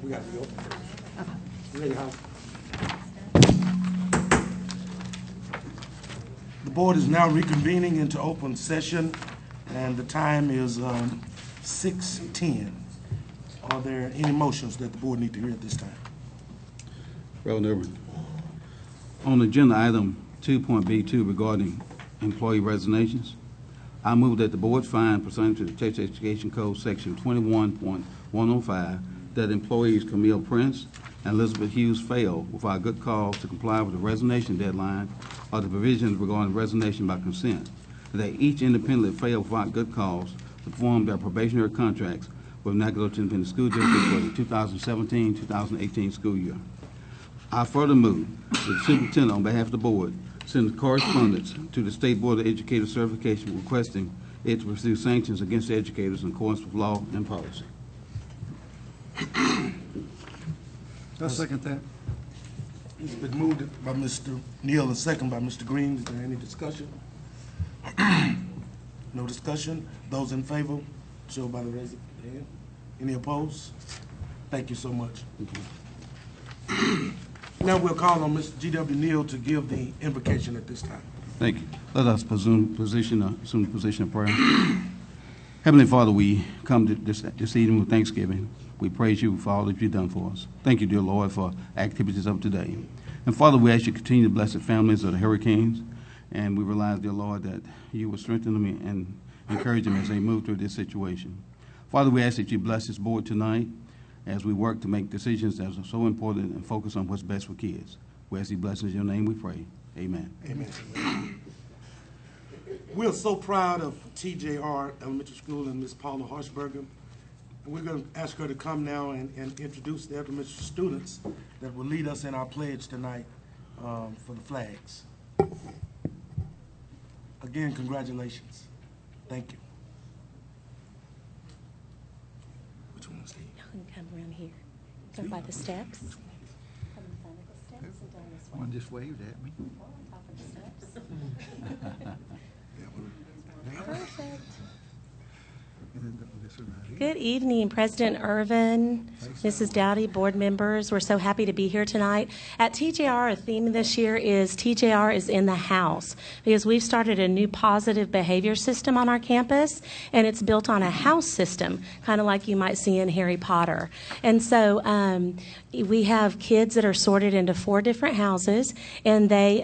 We got to be open first. You ready, Howard? The board is now reconvening into open session, and the time is 6:10. Are there any motions that the board need to hear at this time? Reverend Irvin. On agenda item 2.B2 regarding employee resignations, I move that the board find pursuant to the Texas Education Code section 21.105 that employees Camille Prince and Elizabeth Hughes fail without good cause to comply with the resignation deadline or the provisions regarding resignation by consent, and that each independently fail without good cause to perform their probationary contracts with Nacogdoches Independent School District for the 2017-2018 school year. I further move that the superintendent, on behalf of the board, send correspondence to the State Board of Educator Certification requesting it to pursue sanctions against the educators in accordance with law and policy. I'll second that. It's been moved by Mr. Neal and second by Mr. Green. Is there any discussion? No discussion. Those in favor, show by the raise of the hand. Any opposed? Thank you so much. Now we'll call on Mr. G.W. Neal to give the invocation at this time. Thank you. Let us assume the position of prayer. Heavenly Father, we come to this evening with thanksgiving. We praise you for all that you've done for us. Thank you, dear Lord, for activities of today. And Father, we ask you to continue to bless the families of the hurricanes. And we realize, dear Lord, that you will strengthen them and encourage them as they move through this situation. Father, we ask that you bless this board tonight as we work to make decisions that are so important and focus on what's best for kids. We ask these blessings in your name we pray. Amen. Amen. We're so proud of TJR Elementary School and Ms. Paula Harshberger. And we're going to ask her to come now and introduce the elementary students that will lead us in our pledge tonight for the flags. Again, congratulations. Thank you. Which one is he? Y'all can come around here. Go by the steps. Come in front of the steps and down this way. One just waved at me. Or on top of the steps. Perfect. And then this one right here. Good evening, President Irvin, Mrs. Dowdy, board members. We're so happy to be here tonight. At TJR, our theme this year is TJR is in the house, because we've started a new positive behavior system on our campus, and it's built on a house system, kind of like you might see in Harry Potter. And so we have kids that are sorted into 4 different houses, and they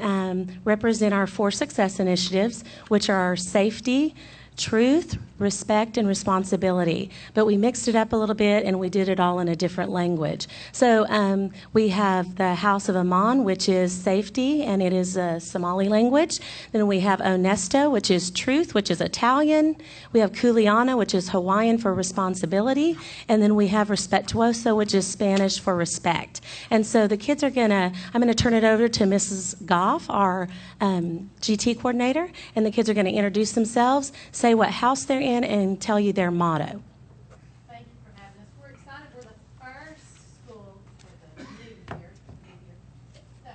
represent our 4 success initiatives, which are safety, truth, respect, and responsibility. But we mixed it up a little bit, and we did it all in a different language. So we have the House of Aman, which is safety, and it is a Somali language. Then we have Onesto, which is truth, which is Italian. We have Kuleana, which is Hawaiian for responsibility. And then we have Respetuoso, which is Spanish for respect. And so the kids are I'm going to turn it over to Mrs. Goff, our GT coordinator, and the kids are going to introduce themselves, say what house they're in, and tell you their motto. Thank you for having us. We're excited. We're the first school for the new year. So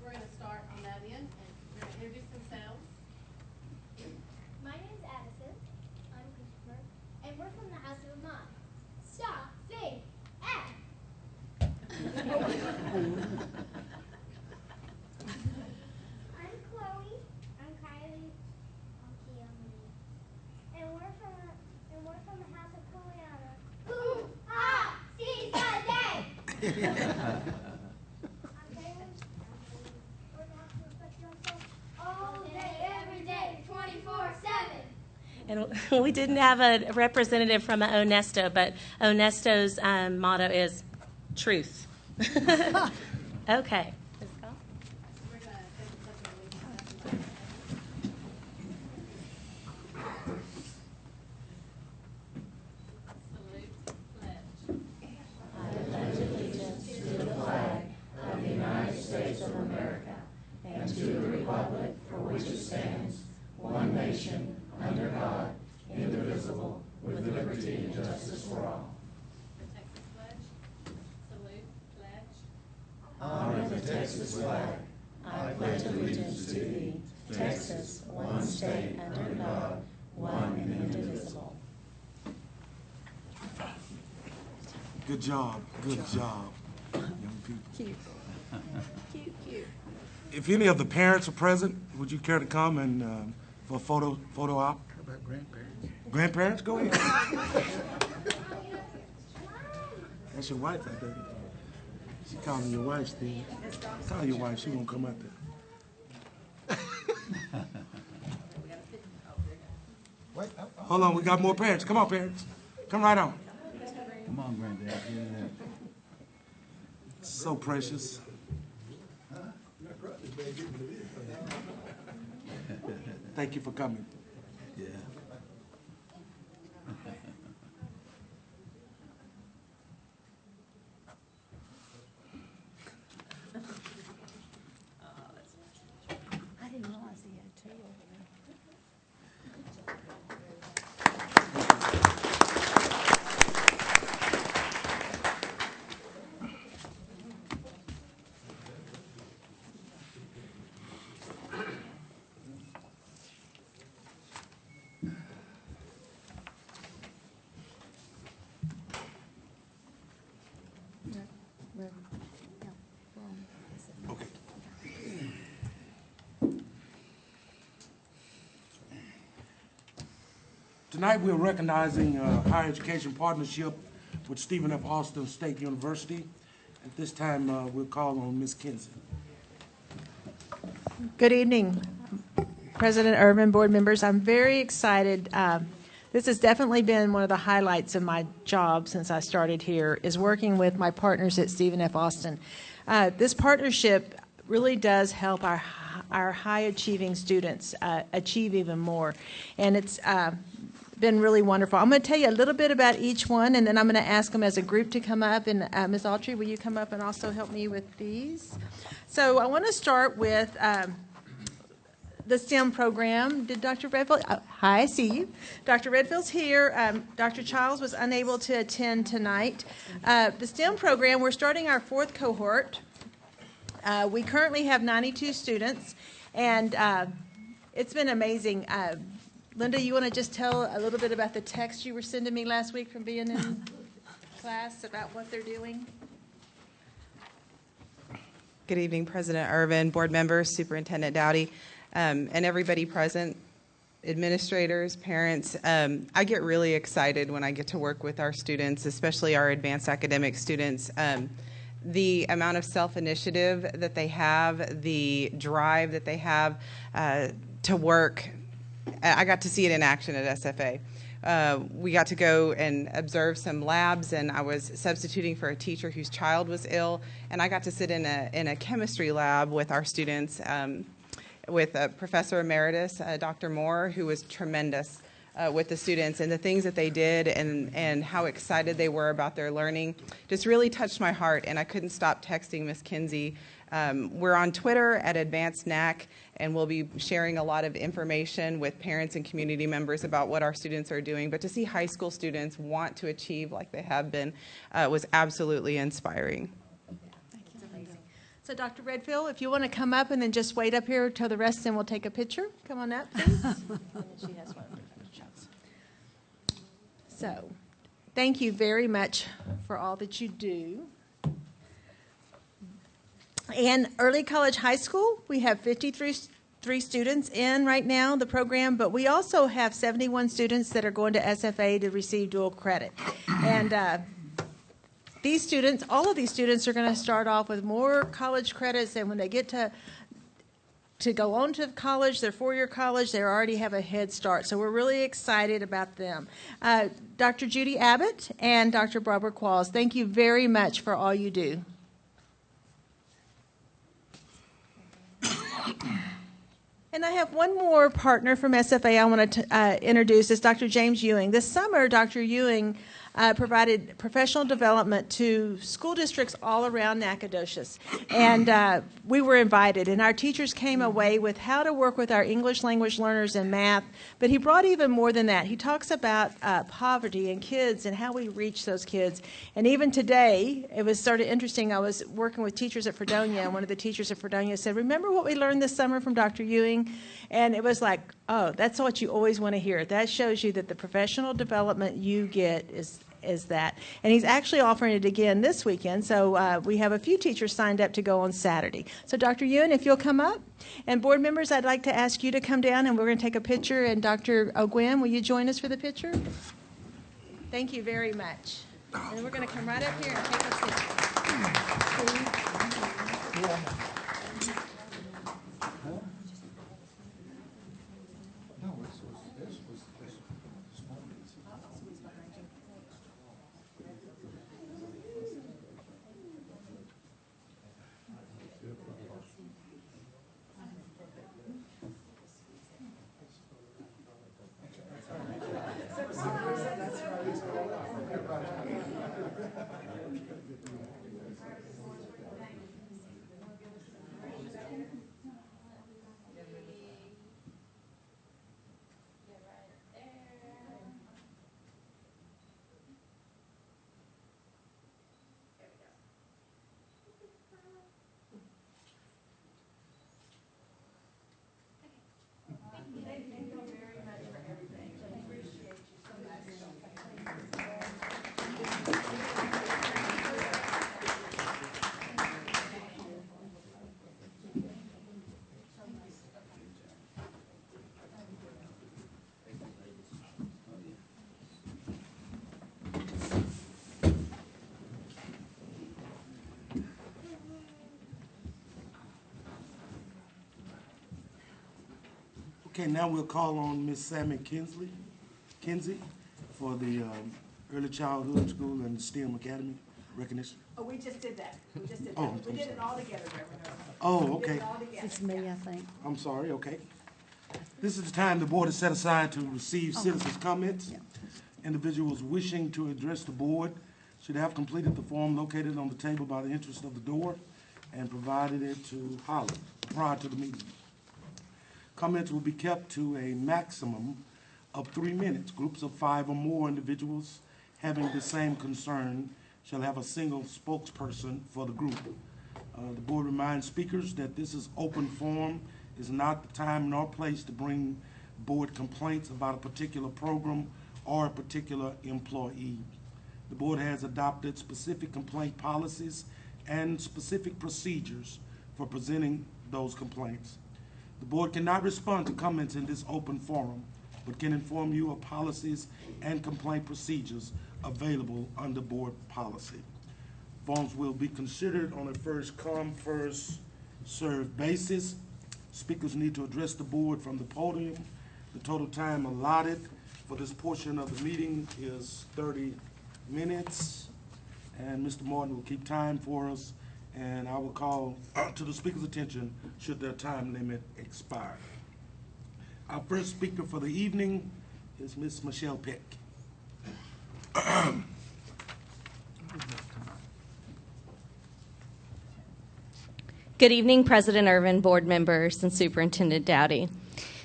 we're going to start on that end, and we're going to introduce themselves. My name's Addison. I'm Christopher. And we're from the House of Mom. Stop, sing, act. I'm Chloe. I'm Kylie. I'm Keone. And we're from the House of Kuleana. Sunday. I'm Taylor. We're going to respect yourself all day, every day, 24/7. And we didn't have a representative from Onesto, but Onesto's motto is truth. Okay. Let's go. We're going to take a second to leave. Salute, pledge. I pledge allegiance to the flag of the United States of America and to the republic for which it stands, one nation, under God, indivisible, with liberty and justice for all. The Texas pledge. Salute, pledge. Honor the Texas flag. I pledge allegiance to thee, Texas, one state under God, one and indivisible. Good Good job. Good job. Young people. Cute. Cute, cute. If any of the parents are present, would you care to come and for a photo op? How about grandparents? Grandparents, go ahead. That's your wife, I think. She calling your wife, Steve. Call your wife. She won't come out there. Wait, Hold on, we got more parents. Come on, parents. Come right on. Come on, Granddad. Yeah. So precious. Thank you for coming. Yeah. I didn't realize he had two over there. Okay. Tonight, we're recognizing a higher education partnership with Stephen F. Austin State University. At this time, we'll call on Ms. Kinsey. Good evening, President Irvin, board members. I'm very excited. This has definitely been one of the highlights of my job since I started here, is working with my partners at Stephen F. Austin. This partnership really does help our high-achieving students achieve even more, and it's been really wonderful. I'm going to tell you a little bit about each one, and then I'm going to ask them as a group to come up. And Ms. Autry, will you come up and also help me with these? So I want to start with the STEM program. Did Dr. Redfield? Hi, I see you. Dr. Redfield's here. Dr. Childs was unable to attend tonight. The STEM program, we're starting our 4th cohort. We currently have 92 students, and it's been amazing. Linda, you want to just tell a little bit about the text you were sending me last week from being in class about what they're doing? Good evening, President Irvin, board members, Superintendent Dowdy, and everybody present, administrators, parents. I get really excited when I get to work with our students, especially our advanced academic students. The amount of self-initiative that they have, the drive that they have to work. I got to see it in action at SFA. We got to go and observe some labs, and I was substituting for a teacher whose child was ill, and I got to sit in a chemistry lab with our students with Professor Emeritus, Dr. Moore, who was tremendous with the students, and the things that they did and how excited they were about their learning just really touched my heart, and I couldn't stop texting Miss Kinsey. We're on Twitter at Advanced NAC, and we'll be sharing a lot of information with parents and community members about what our students are doing. But to see high school students want to achieve like they have been was absolutely inspiring. It's amazing. So Dr. Redfield, if you want to come up and then just wait up here till the rest, and we'll take a picture. Come on up, please. She has one of her shots. So, thank you very much for all that you do. And Early College High School, we have 53 students in right now, the program, but we also have 71 students that are going to SFA to receive dual credit. And these students, all of these students are going to start off with more college credits, and when they get to go on to college, their 4-year college, they already have a head start. So we're really excited about them. Dr. Judy Abbott and Dr. Barbara Qualls, thank you very much for all you do. And I have one more partner from SFA I want to introduce. Is Dr. James Ewing. This summer, Dr. Ewing provided professional development to school districts all around Nacogdoches. And we were invited, and our teachers came away with how to work with our English language learners in math. But he brought even more than that. He talks about poverty and kids and how we reach those kids. And even today, it was sort of interesting. I was working with teachers at Fredonia, and one of the teachers at Fredonia said, "Remember what we learned this summer from Dr. Ewing?" And it was like, oh, that's what you always want to hear. That shows you that the professional development you get is that. And he's actually offering it again this weekend, so we have a few teachers signed up to go on Saturday. So Dr. Ewan, if you'll come up. And board members, I'd like to ask you to come down, and we're going to take a picture. And Dr. O'Gwen, will you join us for the picture? Thank you very much. And we're going to come right up here and take a picture. Okay, now we'll call on Ms. Sammy Kinsey for the Early Childhood School and STEM Academy recognition. Oh, we just did that. We just did that. Oh, We I'm did it all together, Reverend Earl. Oh, We did okay. it all together. It's me, I think. I'm sorry, okay. This is the time the board has set aside to receive citizens' comments. Individuals wishing to address the board should have completed the form located on the table by the entrance of the door and provided it to Holly prior to the meeting. Comments will be kept to a maximum of 3 minutes. Groups of 5 or more individuals having the same concern shall have a single spokesperson for the group. The board reminds speakers that this is open forum, is not the time nor place to bring board complaints about a particular program or a particular employee. The board has adopted specific complaint policies and specific procedures for presenting those complaints. The board cannot respond to comments in this open forum, but can inform you of policies and complaint procedures available under board policy. Forms will be considered on a first-come, first-served basis. Speakers need to address the board from the podium. The total time allotted for this portion of the meeting is 30 minutes. And Mr. Martin will keep time for us, and I will call to the speaker's attention should their time limit expire. Our first speaker for the evening is Ms. Michelle Peck. Good evening, President Irvin, board members, and Superintendent Dowdy.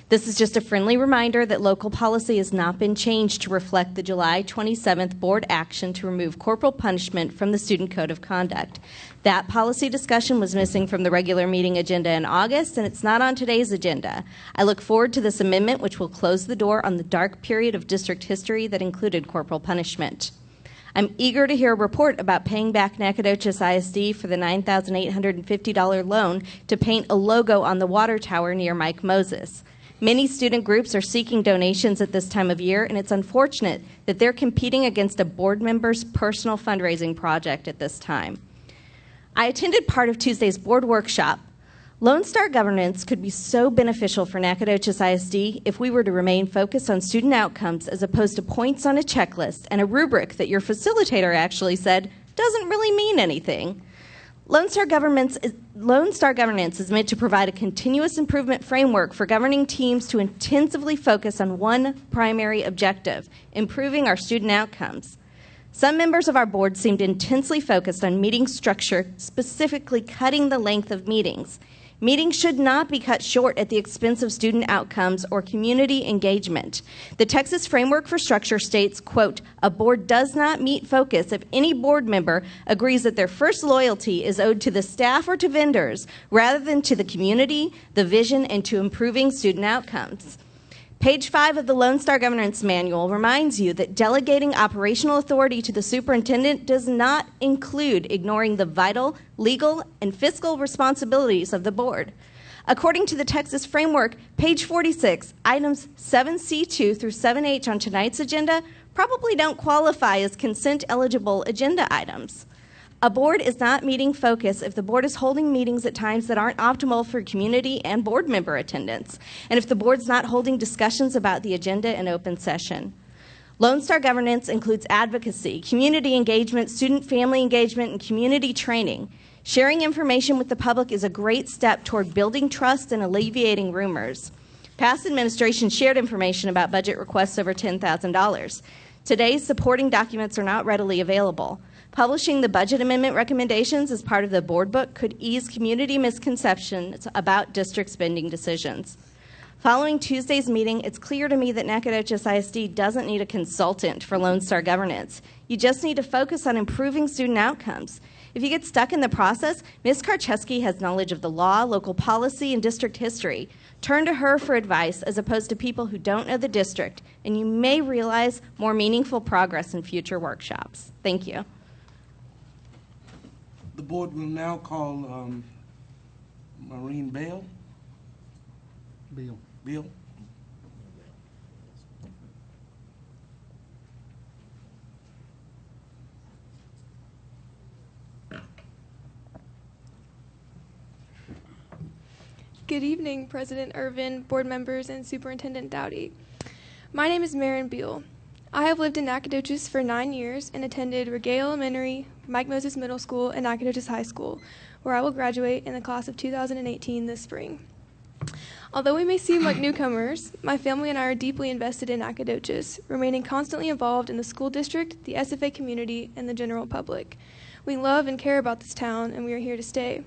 This is just a friendly reminder that local policy has not been changed to reflect the July 27th board action to remove corporal punishment from the Student Code of Conduct. That policy discussion was missing from the regular meeting agenda in August, and it's not on today's agenda. I look forward to this amendment, which will close the door on the dark period of district history that included corporal punishment. I'm eager to hear a report about paying back Nacogdoches ISD for the $9,850 loan to paint a logo on the water tower near Mike Moses. Many student groups are seeking donations at this time of year, and it's unfortunate that they're competing against a board member's personal fundraising project at this time. I attended part of Tuesday's board workshop. Lone Star governance could be so beneficial for Nacogdoches ISD if we were to remain focused on student outcomes as opposed to points on a checklist and a rubric that your facilitator actually said doesn't really mean anything. Lone Star governance is meant to provide a continuous improvement framework for governing teams to intensively focus on one primary objective, improving our student outcomes. Some members of our board seemed intensely focused on meeting structure, specifically cutting the length of meetings. Meetings should not be cut short at the expense of student outcomes or community engagement. The Texas Framework for Structure states, quote, "A board does not meet focus if any board member agrees that their first loyalty is owed to the staff or to vendors rather than to the community, the vision, and to improving student outcomes." Page 5 of the Lone Star Governance Manual reminds you that delegating operational authority to the superintendent does not include ignoring the vital legal and fiscal responsibilities of the board. According to the Texas Framework, page 46, items 7C2 through 7H on tonight's agenda probably don't qualify as consent-eligible agenda items. A board is not meeting focus if the board is holding meetings at times that aren't optimal for community and board member attendance, and if the board's not holding discussions about the agenda in open session. Lone Star governance includes advocacy, community engagement, student-family engagement, and community training. Sharing information with the public is a great step toward building trust and alleviating rumors. Past administration shared information about budget requests over $10,000. Today's supporting documents are not readily available. Publishing the budget amendment recommendations as part of the board book could ease community misconceptions about district spending decisions. Following Tuesday's meeting, it's clear to me that Nacogdoches ISD doesn't need a consultant for Lone Star governance. You just need to focus on improving student outcomes. If you get stuck in the process, Ms. Karcheski has knowledge of the law, local policy, and district history. Turn to her for advice as opposed to people who don't know the district, and you may realize more meaningful progress in future workshops. Thank you. The board will now call Maureen Bell. Bill. Good evening, President Irvin, board members, and Superintendent Dowdy. My name is Marin Beal. I have lived in Nacogdoches for 9 years and attended Regay Elementary, Mike Moses Middle School, and Nacogdoches High School, where I will graduate in the class of 2018 this spring. Although we may seem like newcomers, my family and I are deeply invested in Nacogdoches, remaining constantly involved in the school district, the SFA community, and the general public. We love and care about this town, and we are here to stay.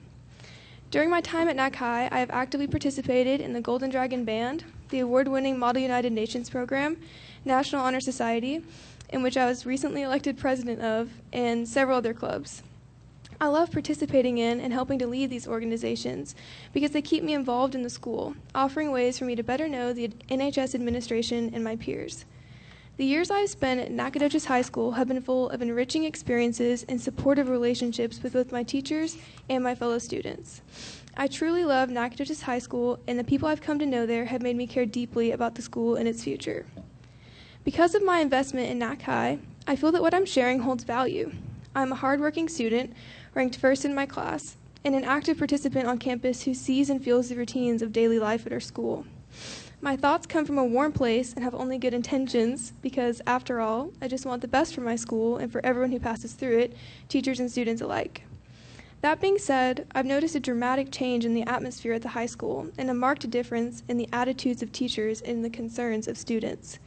During my time at NAC High, I have actively participated in the Golden Dragon Band, the award-winning Model United Nations Program, National Honor Society, in which I was recently elected president of, and several other clubs. I love participating in and helping to lead these organizations because they keep me involved in the school, offering ways for me to better know the NHS administration and my peers. The years I have spent at Nacogdoches High School have been full of enriching experiences and supportive relationships with both my teachers and my fellow students. I truly love Nacogdoches High School, and the people I've come to know there have made me care deeply about the school and its future. Because of my investment in NAC High, I feel that what I'm sharing holds value. I'm a hardworking student, ranked first in my class, and an active participant on campus who sees and feels the routines of daily life at our school. My thoughts come from a warm place and have only good intentions because, after all, I just want the best for my school and for everyone who passes through it, teachers and students alike. That being said, I've noticed a dramatic change in the atmosphere at the high school and a marked difference in the attitudes of teachers and the concerns of students.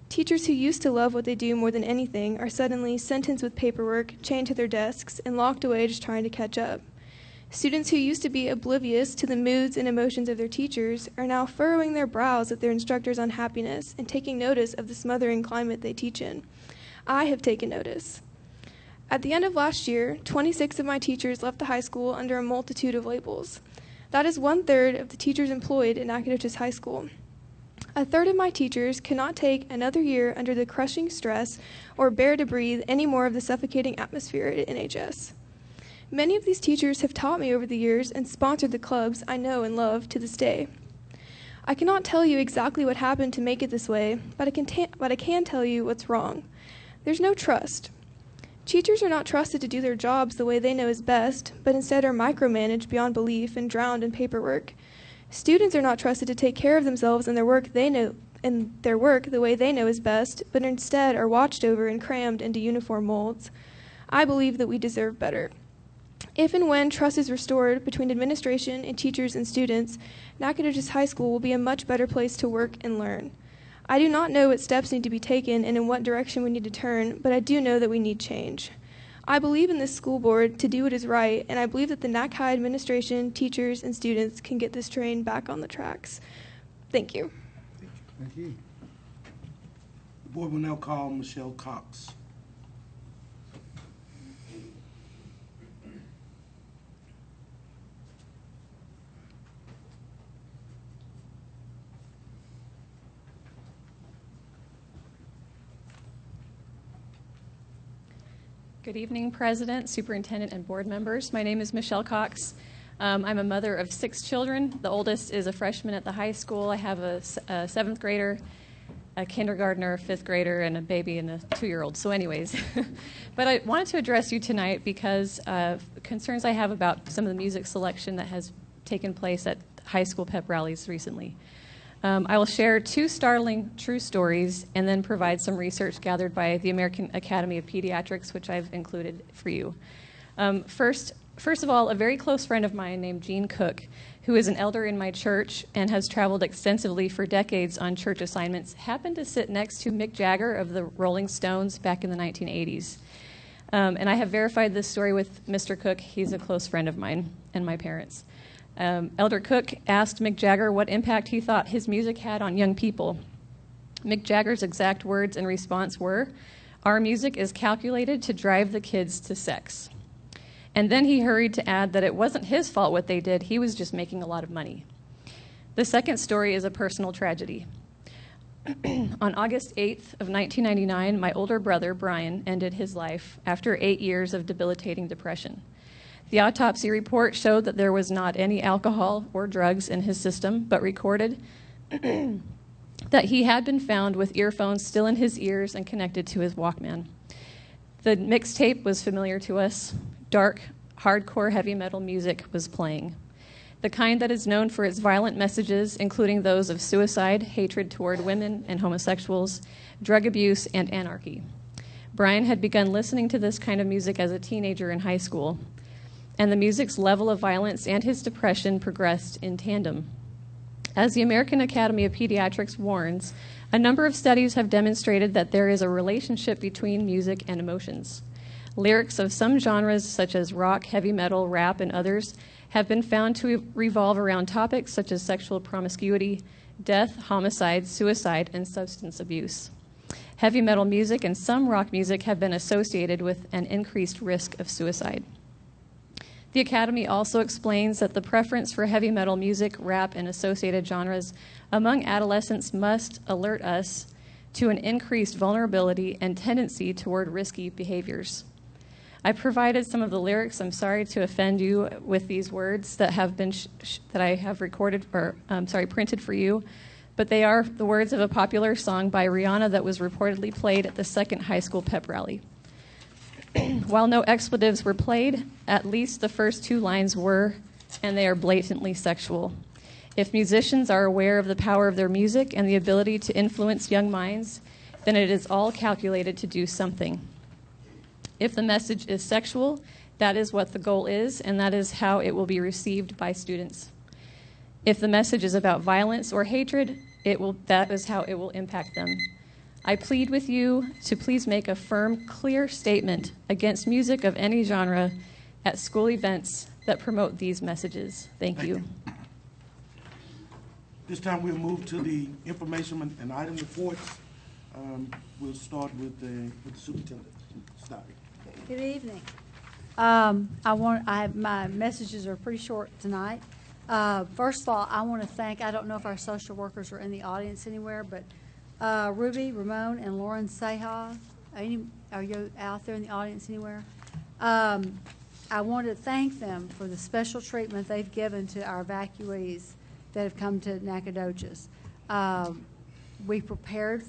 Teachers who used to love what they do more than anything are suddenly sentenced with paperwork, chained to their desks, and locked away just trying to catch up. Students who used to be oblivious to the moods and emotions of their teachers are now furrowing their brows at their instructors' unhappiness and taking notice of the smothering climate they teach in. I have taken notice. At the end of last year, 26 of my teachers left the high school under a multitude of labels. That is 1/3 of the teachers employed at Nacogdoches High School. 1/3 of my teachers cannot take another year under the crushing stress or bear to breathe any more of the suffocating atmosphere at NHS. Many of these teachers have taught me over the years and sponsored the clubs I know and love to this day. I cannot tell you exactly what happened to make it this way, but I can tell you what's wrong. There's no trust. Teachers are not trusted to do their jobs the way they know is best, but instead are micromanaged beyond belief and drowned in paperwork. Students are not trusted to take care of themselves and their work the way they know is best, but instead are watched over and crammed into uniform molds. I believe that we deserve better. If and when trust is restored between administration and teachers and students, Nacogdoches High School will be a much better place to work and learn. I do not know what steps need to be taken and in what direction we need to turn, but I do know that we need change. I believe in this school board to do what is right, and I believe that the NAC High administration, teachers, and students can get this train back on the tracks. Thank you. Thank you. The board will now call Michelle Cox. Good evening, President, Superintendent, and board members. My name is Michelle Cox. I'm a mother of 6 children. The oldest is a freshman at the high school. I have a 7th grader, a kindergartner, a 5th grader, and a baby and a 2-year-old. So anyways, but I wanted to address you tonight because of concerns I have about some of the music selection that has taken place at high school pep rallies recently. I will share 2 startling true stories and then provide some research gathered by the American Academy of Pediatrics, which I've included for you. First of all, a very close friend of mine named Jean Cook, who is an elder in my church and has traveled extensively for decades on church assignments, happened to sit next to Mick Jagger of the Rolling Stones back in the 1980s. And I have verified this story with Mr. Cook. He's a close friend of mine and my parents. Elder Cook asked Mick Jagger what impact he thought his music had on young people. Mick Jagger's exact words in response were, "Our music is calculated to drive the kids to sex." And then he hurried to add that it wasn't his fault what they did, he was just making a lot of money. The second story is a personal tragedy. On August 8th of 1999, my older brother, Brian, ended his life after 8 years of debilitating depression. The autopsy report showed that there was not any alcohol or drugs in his system, but recorded that he had been found with earphones still in his ears and connected to his Walkman. The mixtape was familiar to us. Dark, hardcore heavy metal music was playing. The kind that is known for its violent messages, including those of suicide, hatred toward women and homosexuals, drug abuse, and anarchy. Brian had begun listening to this kind of music as a teenager in high school, and the music's level of violence and his depression progressed in tandem. As the American Academy of Pediatrics warns, a number of studies have demonstrated that there is a relationship between music and emotions. Lyrics of some genres, such as rock, heavy metal, rap, and others, have been found to revolve around topics such as sexual promiscuity, death, homicide, suicide, and substance abuse. Heavy metal music and some rock music have been associated with an increased risk of suicide. The Academy also explains that the preference for heavy metal music, rap, and associated genres among adolescents must alert us to an increased vulnerability and tendency toward risky behaviors. I provided some of the lyrics. I'm sorry to offend you with these words that have been that I have recorded or printed for you, but they are the words of a popular song by Rihanna that was reportedly played at the second high school pep rally. While no expletives were played, at least the first 2 lines were, and they are blatantly sexual. If musicians are aware of the power of their music and the ability to influence young minds, then it is all calculated to do something. If the message is sexual, that is what the goal is, and that is how it will be received by students. If the message is about violence or hatred, that is how it will impact them. I plead with you to please make a firm, clear statement against music of any genre at school events that promote these messages. Thank you. This time we'll move to the information and item reports. We'll start with the superintendent. Stop it. Good evening. My messages are pretty short tonight. First of all, I want to thank, I don't know if our social workers are in the audience anywhere, but Ruby, Ramon, and Lauren Seha, are you out there in the audience anywhere? I want to thank them for the special treatment they've given to our evacuees that have come to Nacogdoches. We prepared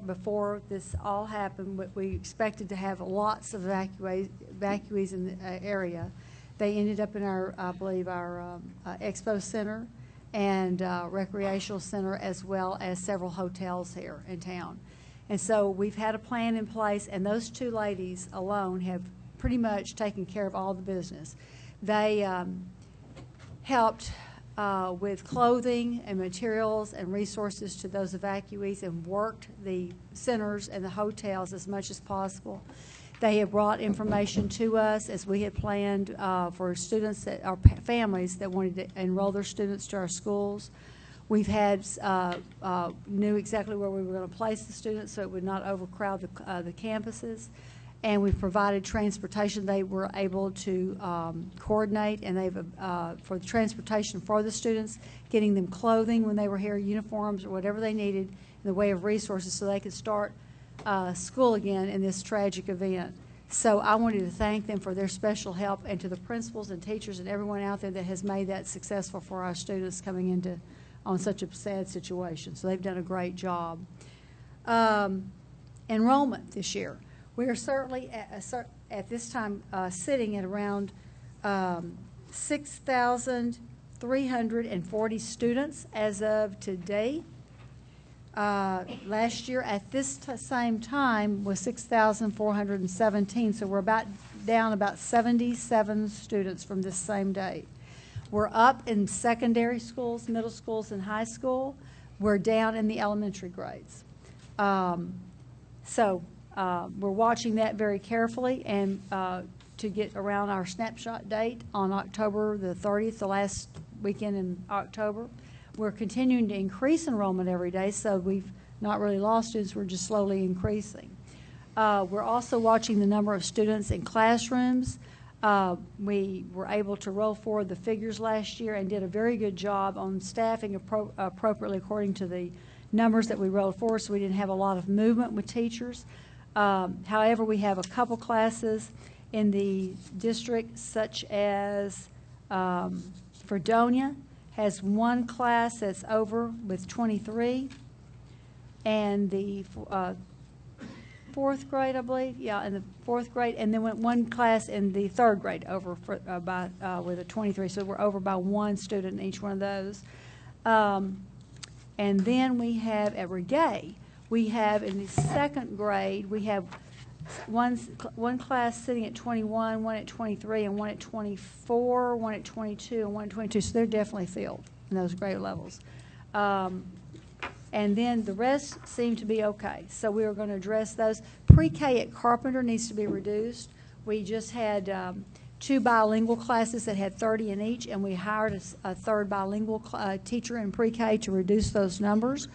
before this all happened, we expected to have lots of evacuees in the area. They ended up in I believe our expo center and recreational center, as well as several hotels here in town. And so we've had a plan in place, and those 2 ladies alone have pretty much taken care of all the business. They helped with clothing and materials and resources to those evacuees and worked the centers and the hotels as much as possible. They have brought information to us as we had planned for students that are families that wanted to enroll their students to our schools. We've had knew exactly where we were going to place the students so it would not overcrowd the campuses. And we've provided transportation. They were able to coordinate, and they've for the transportation for the students, getting them clothing when they were here, uniforms or whatever they needed in the way of resources so they could start school again in this tragic event. So I wanted to thank them for their special help, and to the principals and teachers and everyone out there that has made that successful for our students coming into on such a sad situation. So they've done a great job. Enrollment this year. We are certainly at this time sitting at around 6,340 students as of today. Last year at this same time was 6,417, so we're down about 77 students from this same date. We're up in secondary schools, middle schools, and high school. We're down in the elementary grades. So we're watching that very carefully, and to get around our snapshot date on October the 30th, the last weekend in October. We're continuing to increase enrollment every day, so we've not really lost students, we're just slowly increasing. We're also watching the number of students in classrooms. We were able to roll forward the figures last year and did a very good job on staffing appropriately according to the numbers that we rolled forward, so we didn't have a lot of movement with teachers. However, we have a couple classes in the district, such as Fredonia has one class that's over with 23, and the fourth grade, I believe, yeah, in the fourth grade, and then one class in the third grade over for, with a 23. So we're over by one student in each one of those. And then we have at Regay, we have in the second grade, we have one class sitting at 21, one at 23, and one at 24, one at 22, and one at 22. So they're definitely filled in those grade levels. And then the rest seem to be okay. So we are going to address those. Pre-K at Carpenter needs to be reduced. We just had 2 bilingual classes that had 30 in each, and we hired a third bilingual teacher in pre-K to reduce those numbers.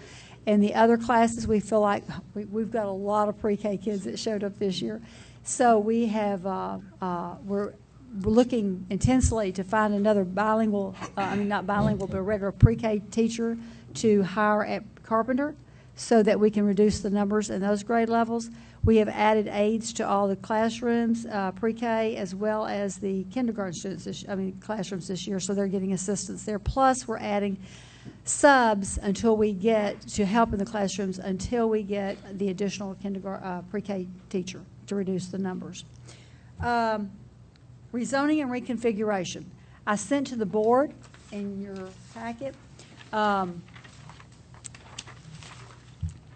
And the other classes, we feel like we've got a lot of pre-K kids that showed up this year. So we have, we're looking intensely to find another bilingual, not bilingual, but a regular pre-K teacher to hire at Carpenter so that we can reduce the numbers in those grade levels. We have added aides to all the classrooms, pre-K, as well as the kindergarten students, classrooms this year, so they're getting assistance there. Plus, we're adding subs until we get to help in the classrooms until we get the additional kindergarten pre-K teacher to reduce the numbers. Rezoning and reconfiguration. I sent to the board in your packet.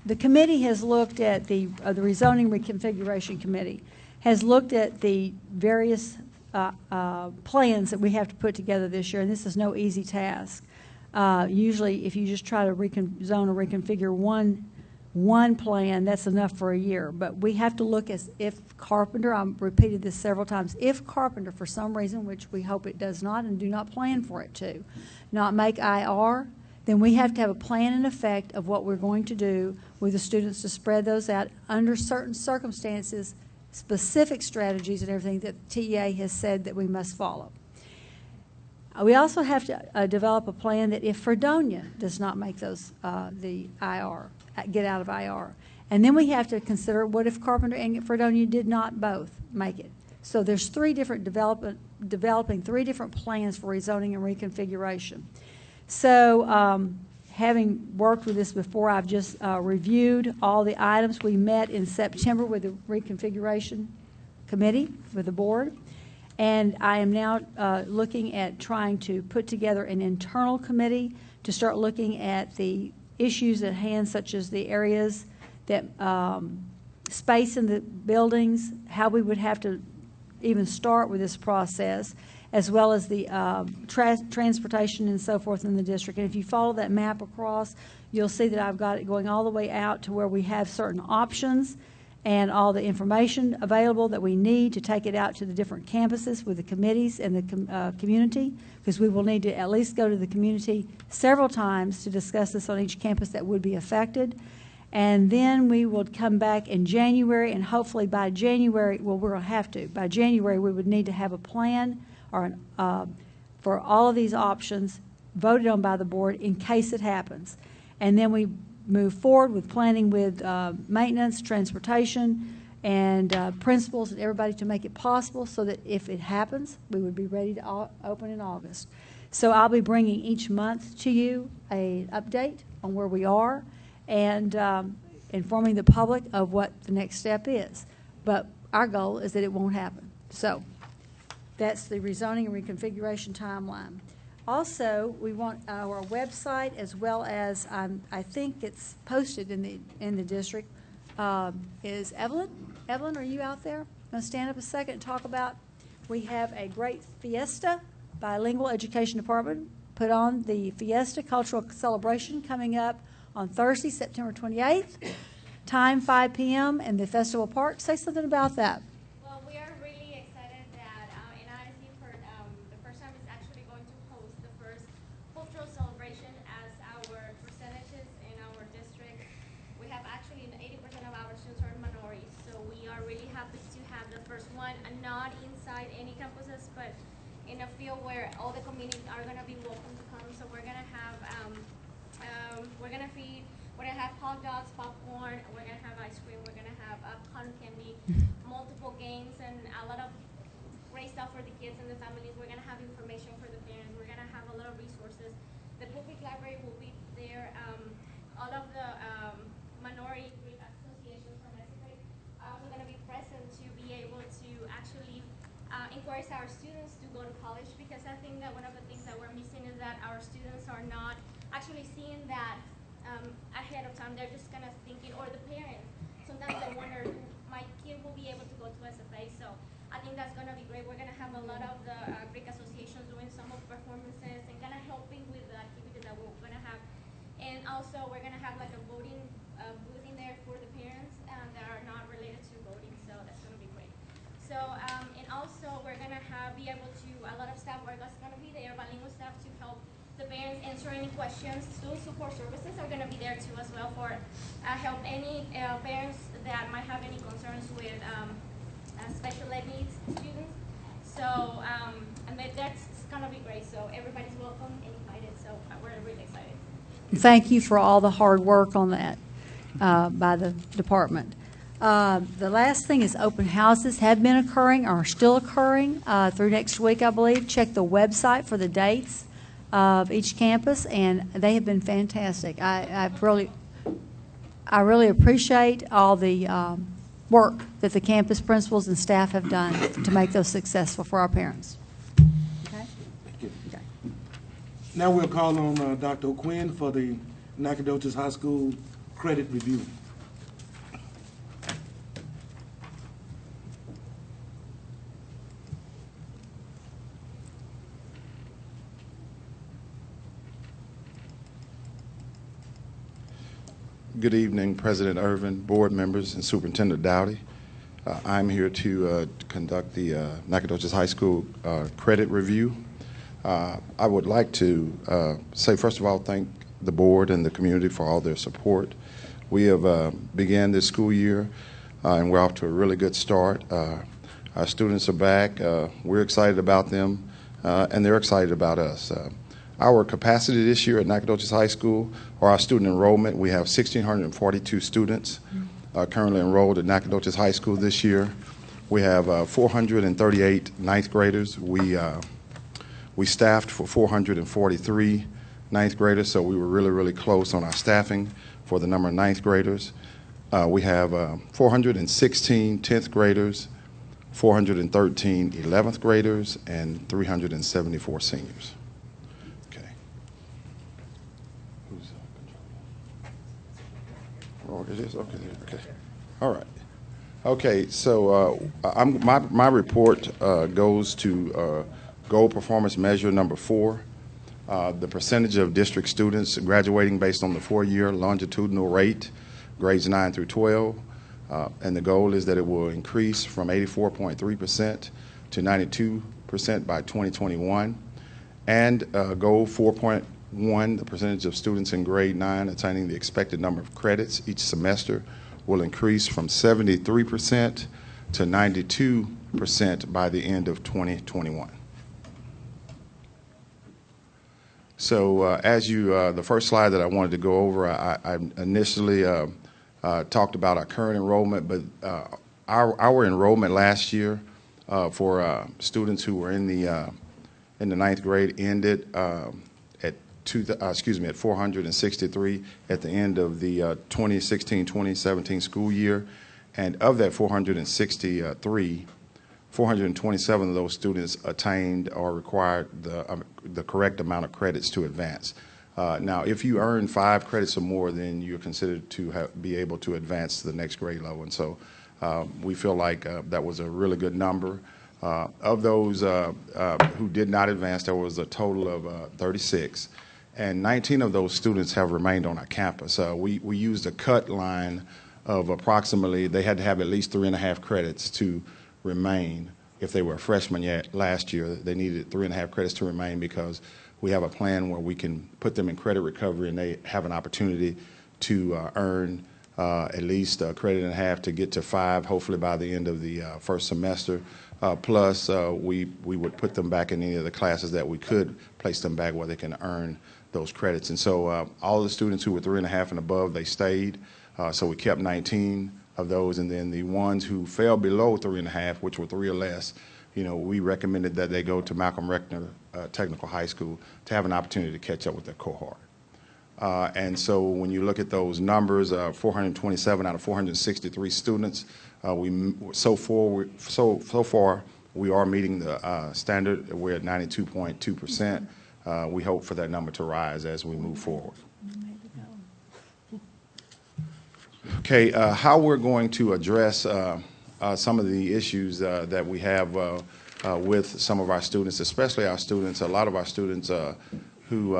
The committee has looked at the rezoning reconfiguration committee has looked at the various plans that we have to put together this year, and this is no easy task. Usually, if you just try to zone or reconfigure one plan, that's enough for a year. But we have to look as if Carpenter, I've repeated this several times, if Carpenter, for some reason, which we hope it does not and do not plan for it to, not make IR, then we have to have a plan in effect of what we're going to do with the students to spread those out under certain circumstances, specific strategies and everything that TEA has said that we must follow. We also have to develop a plan that if Fredonia does not make those, the IR, get out of IR. And then we have to consider what if Carpenter and Fredonia did not both make it. So there's developing 3 different plans for rezoning and reconfiguration. So having worked with this before, I've just reviewed all the items. We met in September with the reconfiguration committee, with the board. And I am now looking at trying to put together an internal committee to start looking at the issues at hand, such as the areas that space in the buildings, how we would have to even start with this process, as well as the transportation and so forth in the district. And if you follow that map across, you'll see that I've got it going all the way out to where we have certain options and all the information available that we need to take it out to the different campuses with the committees and the community, because we will need to at least go to the community several times to discuss this on each campus that would be affected. And then we will come back in January, and hopefully by January, well, we're going to have to. By January, we would need to have a plan or for all of these options voted on by the board in case it happens. And then we move forward with planning with maintenance, transportation, and principals and everybody to make it possible so that if it happens, we would be ready to open in August. So I'll be bringing each month to you an update on where we are and informing the public of what the next step is. But our goal is that it won't happen. So that's the rezoning and reconfiguration timeline. Also, we want our website, as well as I think it's posted in the district. Is Evelyn? Evelyn, are you out there? Going to stand up a second and talk about? We have a great Fiesta, Bilingual Education Department, put on the Fiesta Cultural Celebration coming up on Thursday, September 28th. Time 5 p.m. in the Festival Park. Say something about that. Well, we are really excited that NISD for the first time is actually going to host the first cultural celebration as our percentages in our district. We have actually 80% of our students are minorities, so we are really happy to have the first one, not inside any campuses, but in a field where all the communities are going to be welcome to come. So we're going to have, we're going to feed. We're going to have hot dogs, popcorn, we're going to have ice cream, we're going to have cotton candy, multiple games, and a lot of great stuff for the kids and the families. We're going to have information for the parents. We're going to have a lot of resources. The public library will be there. All of the minority associations from Mexico are also going to be present to be able to actually encourage our students to go to college, because I think that one of the things that we're missing is that our students are not actually seeing that ahead of time. They're just kind of thinking, or the parents, sometimes they wonder, my kid will be able to go to SFA. So I think that's going to be great. We're going to have a lot of the Greek associations doing some of the performances and kind of helping with the activities that we're going to have. And also we're going to have like a voting booth in there for the parents that are not related to voting. So that's going to be great. So and also we're going to be able to, a lot of staff are going to be there, bilingual staff, to help the parents answer any questions. Student support services are going to be there too as well for help any parents that might have any concerns with special ed needs students. So and that's going to be great. So everybody's welcome and invited. So we're really excited. Thank you for all the hard work on that by the department. The last thing is open houses have been occurring, are still occurring through next week, I believe. Check the website for the dates of each campus, and they have been fantastic. I really appreciate all the work that the campus principals and staff have done to make those successful for our parents. Okay? Thank you. Okay. Now we'll call on Dr. O'Quinn for the Nacogdoches High School credit review. Good evening, President Irvin, board members, and Superintendent Dowdy. I'm here to conduct the Nacogdoches High School credit review. I would like to say, first of all, thank the board and the community for all their support. We have began this school year, and we're off to a really good start. Our students are back. We're excited about them, and they're excited about us. Our capacity this year at Nacogdoches High School, or our student enrollment, we have 1,642 students currently enrolled at Nacogdoches High School this year. We have 438 ninth graders. We staffed for 443 ninth graders, so we were really, really close on our staffing for the number of ninth graders. We have 416 10th graders, 413 11th graders, and 374 seniors. Oh, it is? Okay. Okay. All right. Okay, so my report goes to goal performance measure number 4, the percentage of district students graduating based on the 4-year longitudinal rate, grades 9 through 12, and the goal is that it will increase from 84.3% to 92% by 2021, and goal 4.1, the percentage of students in grade 9 attaining the expected number of credits each semester will increase from 73% to 92% by the end of 2021. So as the first slide that I wanted to go over, I initially talked about our current enrollment, but our enrollment last year for students who were in the ninth grade ended at 463 at the end of the 2016-2017 school year, and of that 463, 427 of those students attained or required the correct amount of credits to advance. Now, if you earn 5 credits or more, then you're considered to be able to advance to the next grade level. And so we feel like that was a really good number. Of those who did not advance, there was a total of 36. And 19 of those students have remained on our campus. We used a cut line of approximately, they had to have at least 3.5 credits to remain. If they were a freshman last year, they needed 3.5 credits to remain, because we have a plan where we can put them in credit recovery and they have an opportunity to earn at least a credit and a half to get to 5, hopefully by the end of the first semester. Plus, we would put them back in any of the classes that we could place them back where they can earn those credits. And so all the students who were 3.5 and above, they stayed. So we kept 19 of those, and then the ones who fell below 3.5, which were 3 or less, we recommended that they go to Malcolm Reckner Technical High School to have an opportunity to catch up with their cohort. And so when you look at those numbers, 427 out of 463 students, so far we are meeting the standard. We're at 92.2%. We hope for that number to rise as we move forward. Okay, how we're going to address some of the issues that we have with some of our students, especially our students, a lot of our students who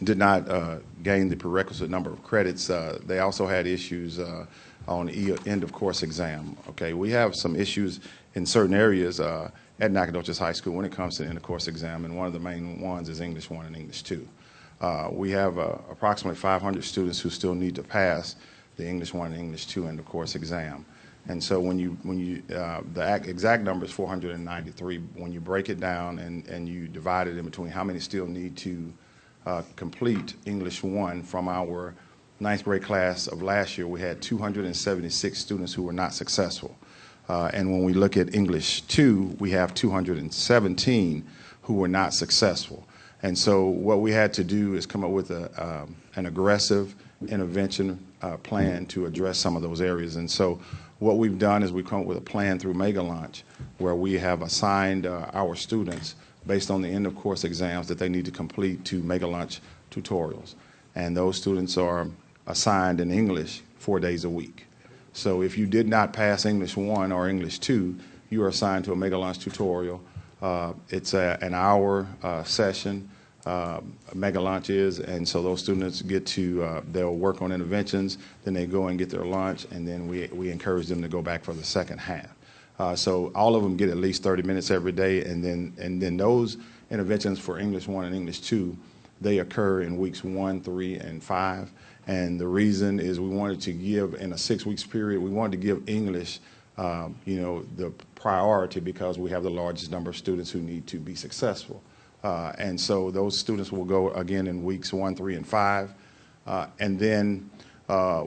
did not gain the prerequisite number of credits. They also had issues on end of course exam. Okay, we have some issues in certain areas at Nacogdoches High School when it comes to end of course exam, and one of the main ones is English 1 and English 2. We have approximately 500 students who still need to pass the English 1 and English 2 end of course exam. And so the exact number is 493. When you break it down and you divide it in between how many still need to complete English 1 from our 9th grade class of last year, we had 276 students who were not successful. And when we look at English 2, we have 217 who were not successful. And so what we had to do is come up with an aggressive intervention plan to address some of those areas. And so what we've done is we've come up with a plan through Mega Launch where we have assigned our students based on the end of course exams that they need to complete to Mega Launch tutorials. And those students are assigned in English 4 days a week. So if you did not pass English 1 or English 2, you are assigned to a Mega Launch tutorial. It's an hour session. Mega Launch is, and so those students get to, they'll work on interventions, then they go and get their lunch, and then we encourage them to go back for the second half. So all of them get at least 30 minutes every day, and then those interventions for English 1 and English 2, they occur in weeks 1, 3, and 5. And the reason is we wanted to give, in a 6 weeks period, we wanted to give English, the priority because we have the largest number of students who need to be successful. And so those students will go again in weeks 1, 3, and 5. And then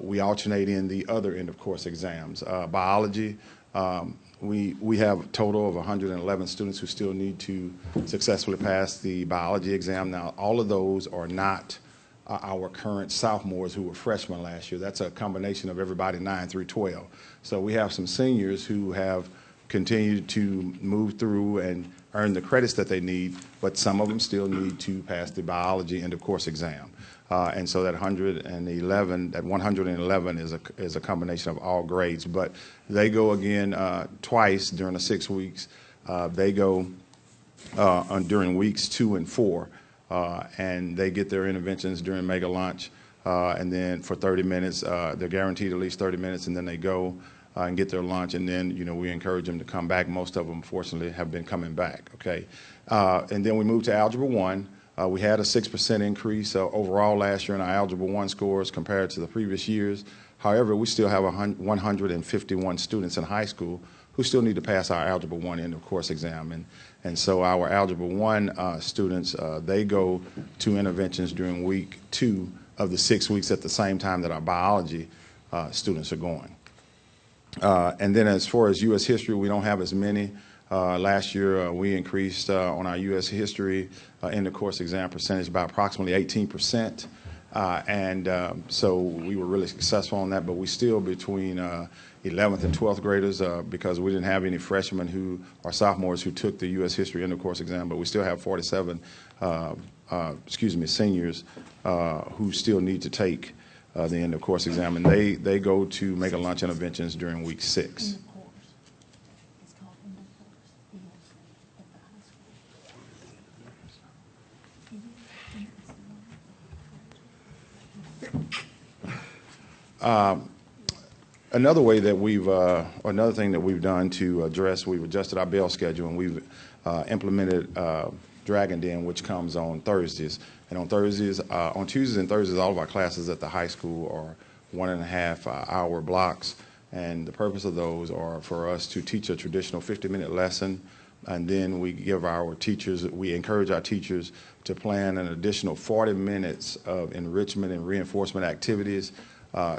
we alternate in the other end of course exams. Biology, we have a total of 111 students who still need to successfully pass the biology exam. Now, all of those are not our current sophomores who were freshmen last year. That's a combination of everybody 9 through 12. So we have some seniors who have continued to move through and earn the credits that they need, but some of them still need to pass the biology end of course exam. And so that 111 is a combination of all grades, but they go again twice during the 6 weeks. They go during weeks 2 and 4, and they get their interventions during Mega Launch, and then for 30 minutes, they're guaranteed at least 30 minutes, and then they go and get their lunch, and then we encourage them to come back. Most of them, fortunately, have been coming back. Okay, and then we move to Algebra 1. We had a 6% increase overall last year in our Algebra 1 scores compared to the previous years. However, we still have 151 students in high school who still need to pass our Algebra 1 end of course exam. And so our Algebra 1 students, they go to interventions during week 2 of the 6 weeks at the same time that our biology students are going. And then as far as U.S. history, we don't have as many. Last year, we increased on our U.S. history in the course exam percentage by approximately 18%. So we were really successful on that, but we still between 11th and 12th graders because we didn't have any freshmen or sophomores who took the U.S. history in the course exam, but we still have 47, seniors who still need to take the end of course exam, and they go to make a lunch interventions during week 6. Another way that another thing that we've done to address, we've adjusted our bell schedule, and we've implemented Dragon Den, which comes on Thursdays. And on Tuesdays and Thursdays, all of our classes at the high school are 1.5 hour blocks. And the purpose of those are for us to teach a traditional 50-minute lesson. And then we encourage our teachers to plan an additional 40 minutes of enrichment and reinforcement activities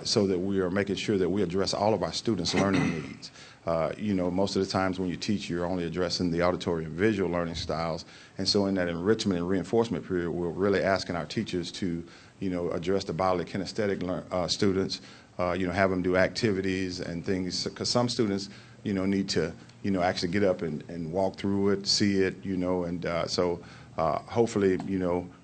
so that we are making sure that we address all of our students' learning needs. Most of the times when you teach, you're only addressing the auditory and visual learning styles. And so in that enrichment and reinforcement period, we're really asking our teachers to, address the bodily kinesthetic students, have them do activities and things, because some students, need to, actually get up and walk through it, see it, so hopefully,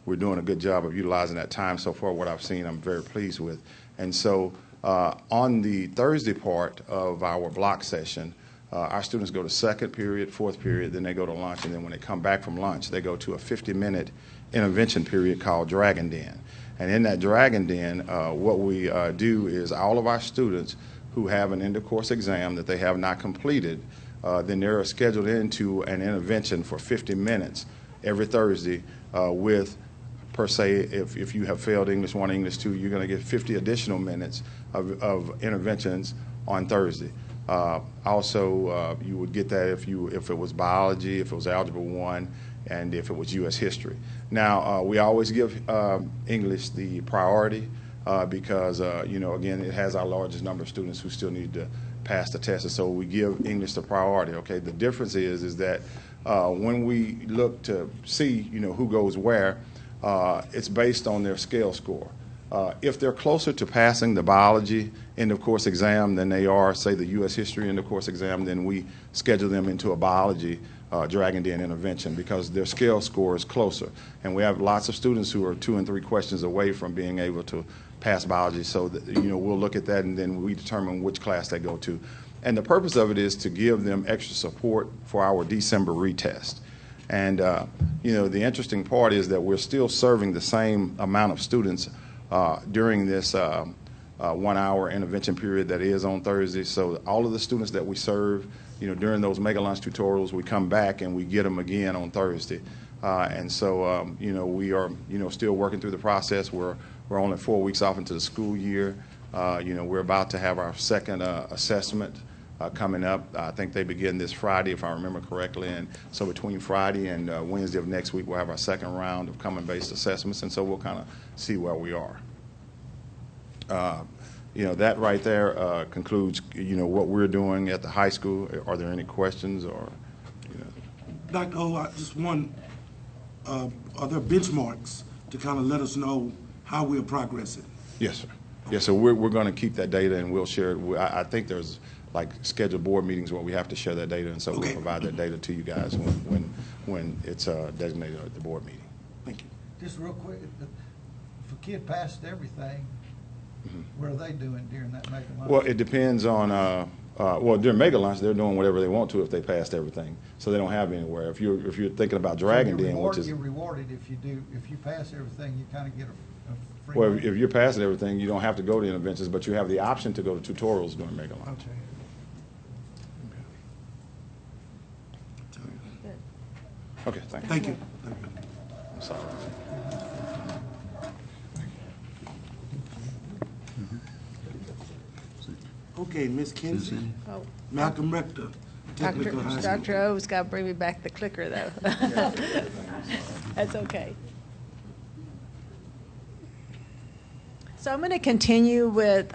we're doing a good job of utilizing that time. So far, what I've seen, I'm very pleased with. And so on the Thursday part of our block session, our students go to second period, fourth period, then they go to lunch, and then when they come back from lunch, they go to a 50-minute intervention period called Dragon Den. And in that Dragon Den, what we do is all of our students who have an end-of-course exam that they have not completed, then they're scheduled into an intervention for 50 minutes every Thursday with, per se, if you have failed English 1, English 2, you're going to get 50 additional minutes of interventions on Thursday. Also, you would get that if it was biology, if it was algebra 1, and if it was U.S. history. Now, we always give English the priority because, again, it has our largest number of students who still need to pass the test, and so we give English the priority. Okay, the difference is that when we look to see, who goes where, it's based on their scale score. If they're closer to passing the biology end-of-course exam than they are, say, the U.S. history end-of-course exam, then we schedule them into a biology Dragon Den intervention because their scale score is closer. And we have lots of students who are 2 and 3 questions away from being able to pass biology, so that, we'll look at that and then we determine which class they go to. And the purpose of it is to give them extra support for our December retest. And, the interesting part is that we're still serving the same amount of students during this 1 hour intervention period that is on Thursday. So all of the students that we serve, during those mega lunch tutorials, we come back and we get them again on Thursday. And so, we are, still working through the process. We're only 4 weeks off into the school year. We're about to have our second assessment coming up. I think they begin this Friday, if I remember correctly. And so between Friday and Wednesday of next week, we'll have our second round of common-based assessments. And so we'll kind of see where we are. That right there concludes, what we're doing at the high school. Are there any questions or, Dr. O, just one, are there benchmarks to kind of let us know how we're progressing? Yes, sir. Yes, so we're going to keep that data and we'll share it. I think there's like scheduled board meetings where we have to share that data, and so we'll provide that data to you guys when it's designated at the board meeting. Thank you. Just real quick, if a kid passed everything, what are they doing during that mega lunch? Well, it depends on, during mega lunch, they're doing whatever they want to if they passed everything, so they don't have anywhere. If you're thinking about Dragon Den, which is... You're rewarded if you pass everything, you kind of get a free... Well, if you're passing everything, you don't have to go to interventions, but you have the option to go to tutorials during mega lunch. Okay. Okay, thank you. Thank you. I'm sorry. Okay, Ms. Kinsey, Oh, Malcolm Rector, Technical High School. Dr. O's got to bring me back the clicker, though. That's okay. So I'm going to continue with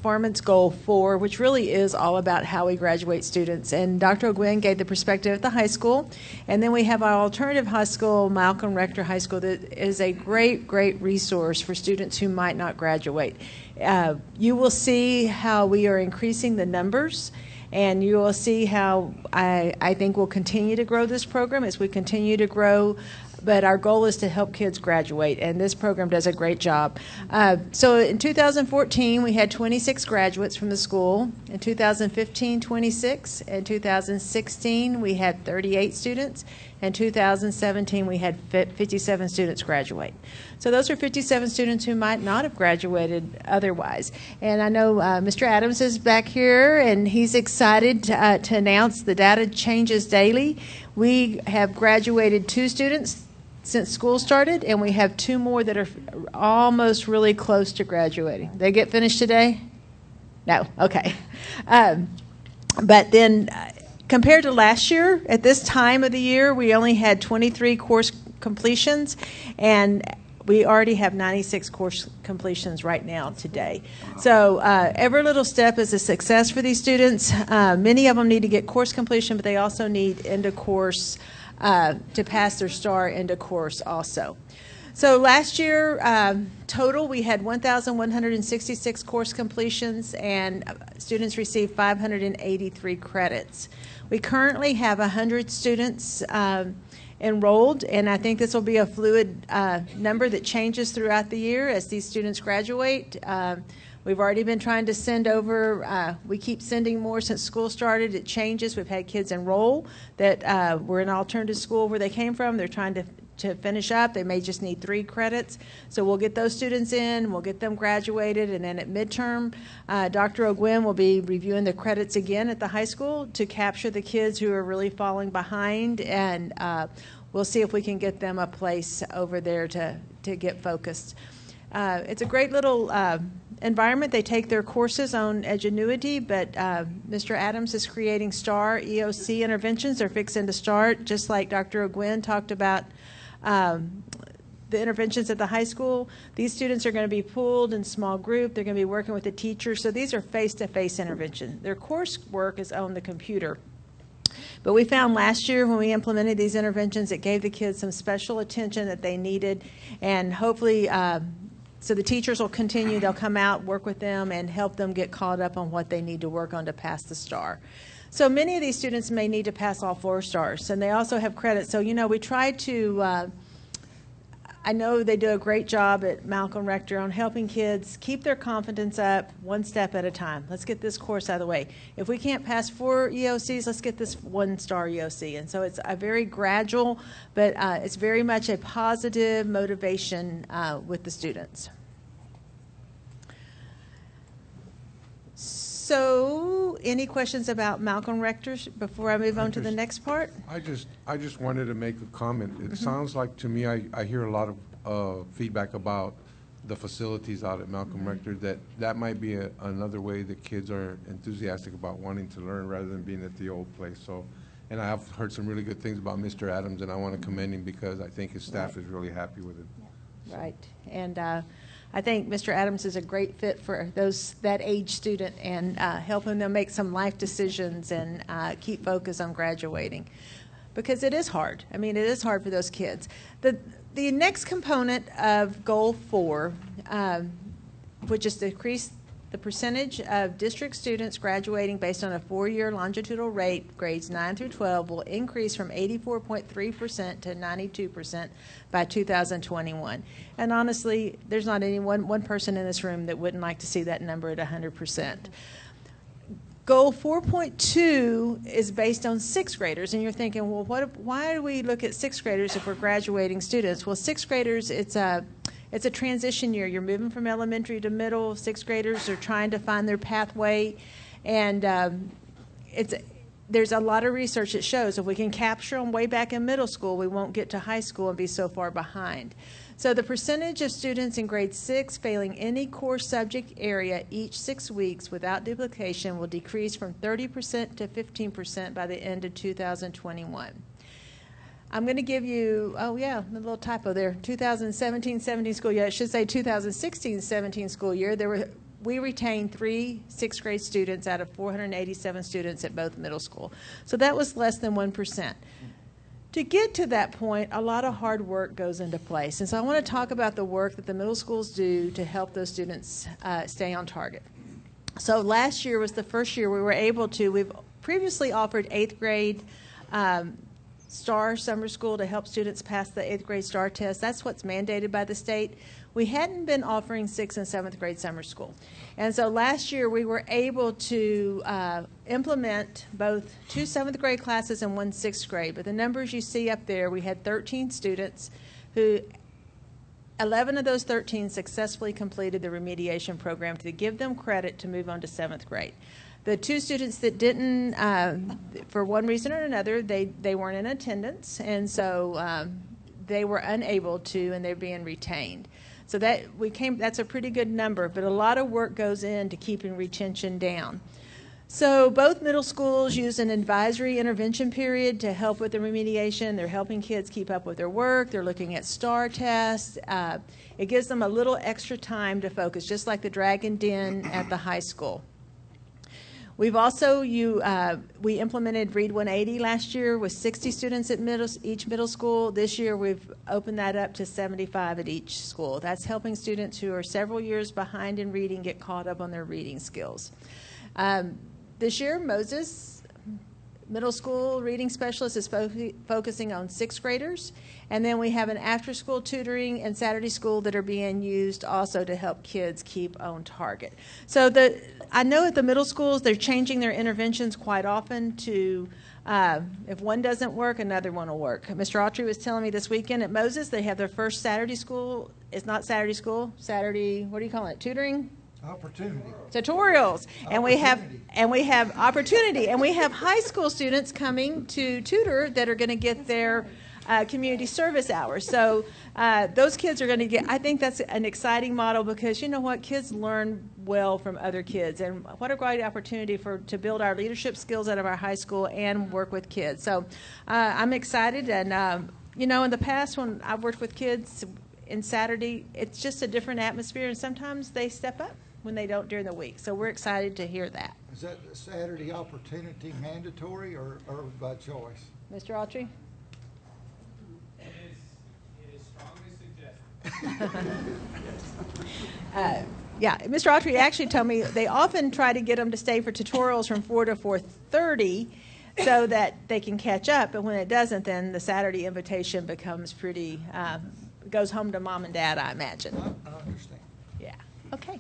performance goal 4, which really is all about how we graduate students. And Dr. O'Gwen gave the perspective at the high school. And then we have our alternative high school, Malcolm Rector High School, that is a great, great resource for students who might not graduate. You will see how we are increasing the numbers, and you will see how I think we'll continue to grow this program as we continue to grow. But our goal is to help kids graduate, and this program does a great job. So in 2014, we had 26 graduates from the school. In 2015, 26. In 2016, we had 38 students. In 2017, we had 57 students graduate. So those are 57 students who might not have graduated otherwise. And I know Mr. Adams is back here, and he's excited to announce the data changes daily. We have graduated 2 students since school started, and we have 2 more that are almost really close to graduating. They get finished today? No? Okay. But then compared to last year, at this time of the year, we only had 23 course completions, and we already have 96 course completions right now today. So every little step is a success for these students. Many of them need to get course completion, but they also need end of course to pass their STAR into course also. So last year, total, we had 1,166 course completions, and students received 583 credits. We currently have 100 students enrolled, and I think this will be a fluid number that changes throughout the year as these students graduate. We've already been trying to send over, we keep sending more since school started. It changes. We've had kids enroll that were in alternative school where they came from. They're trying to finish up. They may just need 3 credits. So we'll get those students in, we'll get them graduated, and then at midterm, Dr. O'Gwen will be reviewing the credits again at the high school to capture the kids who are really falling behind, and we'll see if we can get them a place over there to get focused. It's a great little environment. They take their courses on Edgenuity, but Mr. Adams is creating STAR EOC interventions. They're fixing to start, just like Dr. O'Gwen talked about the interventions at the high school. These students are going to be pooled in small group. They're going to be working with the teacher. So these are face-to-face interventions. Their coursework is on the computer. But we found last year when we implemented these interventions, it gave the kids some special attention that they needed, and hopefully so the teachers will continue. They'll come out, work with them, and help them get caught up on what they need to work on to pass the STAR. So many of these students may need to pass all 4 stars, and they also have credit. So, we try to, I know they do a great job at Malcolm Rector on helping kids keep their confidence up one step at a time. Let's get this course out of the way. If we can't pass 4 EOCs, let's get this 1-star EOC. And so it's a very gradual, but it's very much a positive motivation with the students. So, any questions about Malcolm Rector before I move on to the next part? I just wanted to make a comment. It sounds like to me, I hear a lot of feedback about the facilities out at Malcolm Rector, that might be another way that kids are enthusiastic about wanting to learn rather than being at the old place. So, and I have heard some really good things about Mr. Adams, and I want to commend him because I think his staff is really happy with it. Right. And I think Mr. Adams is a great fit for that age student, and helping them make some life decisions and keep focus on graduating, because it is hard. I mean, it is hard for those kids. The next component of Goal 4, which is to increase the percentage of district students graduating based on a 4-year longitudinal rate, grades 9 through 12, will increase from 84.3% to 92% by 2021. And honestly, there's not any one person in this room that wouldn't like to see that number at 100%. Goal 4.2 is based on 6th graders, and you're thinking, well, why do we look at 6th graders if we're graduating students? Well, 6th graders, it's a transition year. You're moving from elementary to middle. 6th graders are trying to find their pathway, and there's a lot of research that shows if we can capture them way back in middle school, we won't get to high school and be so far behind. So the percentage of students in grade 6 failing any core subject area each 6 weeks without duplication will decrease from 30% to 15% by the end of 2021. I'm going to give you, oh yeah, a little typo there, 2017-17 school year. It should say 2016-17 school year. There were we retained 3 sixth grade students out of 487 students at both middle school. So that was less than 1%. To get to that point, a lot of hard work goes into place. And so I want to talk about the work that the middle schools do to help those students stay on target. So last year was the first year we were able to, we've previously offered 8th grade STAR summer school to help students pass the 8th grade STAR test. That's what's mandated by the state. We hadn't been offering 6th and 7th grade summer school. And so last year we were able to implement both 2 7th grade classes and 1 6th grade. But the numbers you see up there, we had 13 students who 11 of those 13 successfully completed the remediation program to give them credit to move on to 7th grade. The 2 students that didn't, for one reason or another, they weren't in attendance, and so they were unable to, and they're being retained. So that's a pretty good number, but a lot of work goes into keeping retention down. So both middle schools use an advisory intervention period to help with the remediation. They're helping kids keep up with their work. They're looking at STAR tests. It gives them a little extra time to focus, just like the Dragon Den at the high school. We've also, we implemented Read 180 last year with 60 students at each middle school. This year we've opened that up to 75 at each school. That's helping students who are several years behind in reading get caught up on their reading skills. This year, Moses Middle School Reading Specialist is focusing on 6th graders. And then we have an after-school tutoring and Saturday school that are being used also to help kids keep on target. So I know at the middle schools, they're changing their interventions quite often to, if one doesn't work, another one will work. Mr. Autry was telling me this weekend at Moses, they have their first Saturday school. It's not Saturday school, Saturday, what do you call it, tutoring? Opportunity. Tutorials. And we have opportunity. And we have high school students coming to tutor that are going to get their community service hours. So those kids are going to get, I think that's an exciting model because you know what, kids learn well from other kids. And what a great opportunity to build our leadership skills out of our high school and work with kids. So I'm excited. And, you know, in the past when I've worked with kids in Saturday, it's just a different atmosphere. And sometimes they step up when they don't during the week. So we're excited to hear that. Is that Saturday opportunity mandatory or by choice? Mr. Autry? It is strongly suggested. Yeah, Mr. Autry actually told me they often try to get them to stay for tutorials from 4 to 4:30 so that they can catch up. But when it doesn't, then the Saturday invitation becomes pretty, goes home to mom and dad, I imagine. I understand. Yeah. Okay.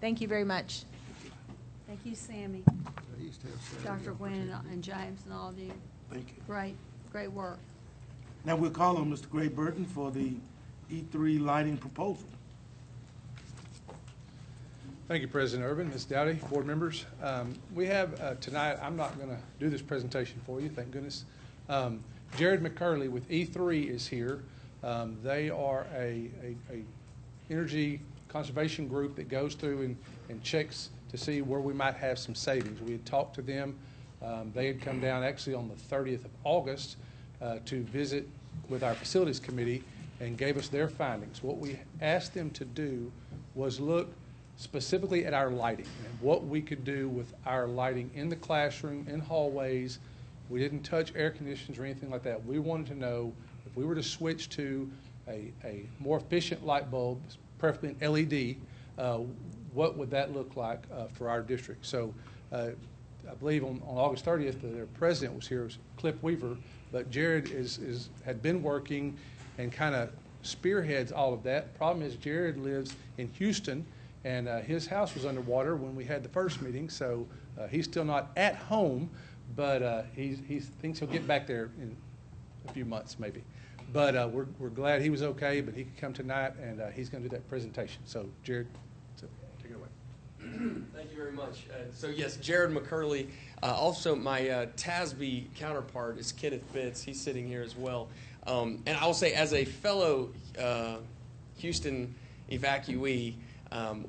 Thank you very much. Thank you, Sammy, They used to have Saturday Dr. Gwen, opportunity. and James, and all of you. Thank you. Great work. Now we'll call on Mr. Gray Burton for the E3 lighting proposal. Thank you, President Urban, Ms. Dowdy, board members. We have tonight, I'm not going to do this presentation for you, thank goodness. Jared McCurley with E3 is here. They are a energy conservation group that goes through and checks to see where we might have some savings. We had talked to them. They had come down actually on the 30th of August to visit with our facilities committee and gave us their findings. What we asked them to do was look specifically at our lighting and what we could do with our lighting in the classroom, in hallways. We didn't touch air conditioners or anything like that. We wanted to know if we were to switch to a more efficient light bulb, preferably an LED, what would that look like for our district? So I believe on August 30th, their president was here, was Cliff Weaver, but Jared had been working and kind of spearheads all of that. Problem is Jared lives in Houston, and his house was underwater when we had the first meeting, so he's still not at home, but he thinks he'll get back there in a few months maybe. But we're glad he was okay, but he could come tonight, and he's going to do that presentation. So, Jared, take it away. Thank you very much. So, yes, Jared McCurley. Also, my TASB counterpart is Kenneth Fitz. He's sitting here as well. And I will say, as a fellow Houston evacuee,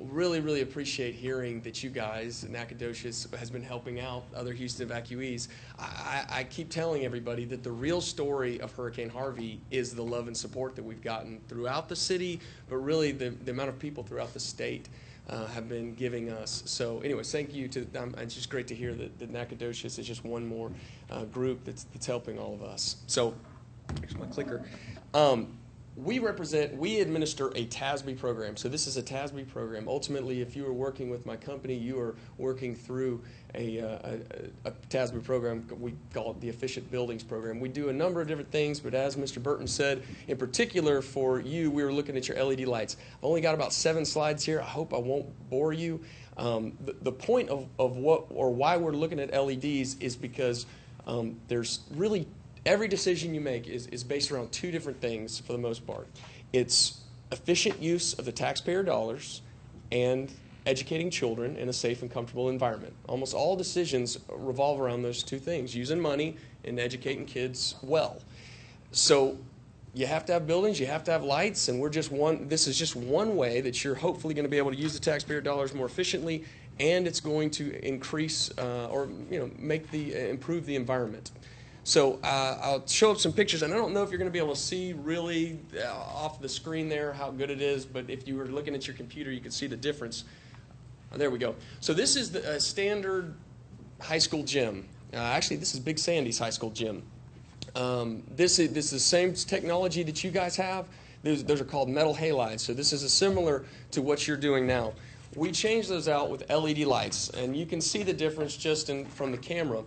really, really appreciate hearing that you guys, Nacogdoches, has been helping out other Houston evacuees. I keep telling everybody that the real story of Hurricane Harvey is the love and support that we've gotten throughout the city, but really the amount of people throughout the state. have been giving us. So anyways, thank you to them. It's just great to hear that Nacogdoches is just one more group that's helping all of us. So here's my clicker. We administer a TASB program. So this is a TASB program. Ultimately, if you are working with my company, you are working through a TASB program. We call it the Efficient Buildings Program. We do a number of different things, but as Mr. Burton said, in particular for you, we were looking at your LED lights. I've only got about 7 slides here. I hope I won't bore you. The point of what or why we're looking at LEDs is because there's really every decision you make is based around 2 different things for the most part. It's efficient use of the taxpayer dollars and educating children in a safe and comfortable environment. Almost all decisions revolve around those 2 things, using money and educating kids well. So you have to have buildings, you have to have lights, and this is just one way that you're hopefully going to be able to use the taxpayer dollars more efficiently, and it's going to increase or improve the environment. So I'll show up some pictures, and I don't know if you're going to be able to see really off the screen there how good it is, but if you were looking at your computer, you could see the difference. There we go. So this is the standard high school gym. Actually, this is Big Sandy's high school gym. This is the same technology that you guys have. Those are called metal halides. So this is similar to what you're doing now. We changed those out with LED lights, and you can see the difference just from the camera.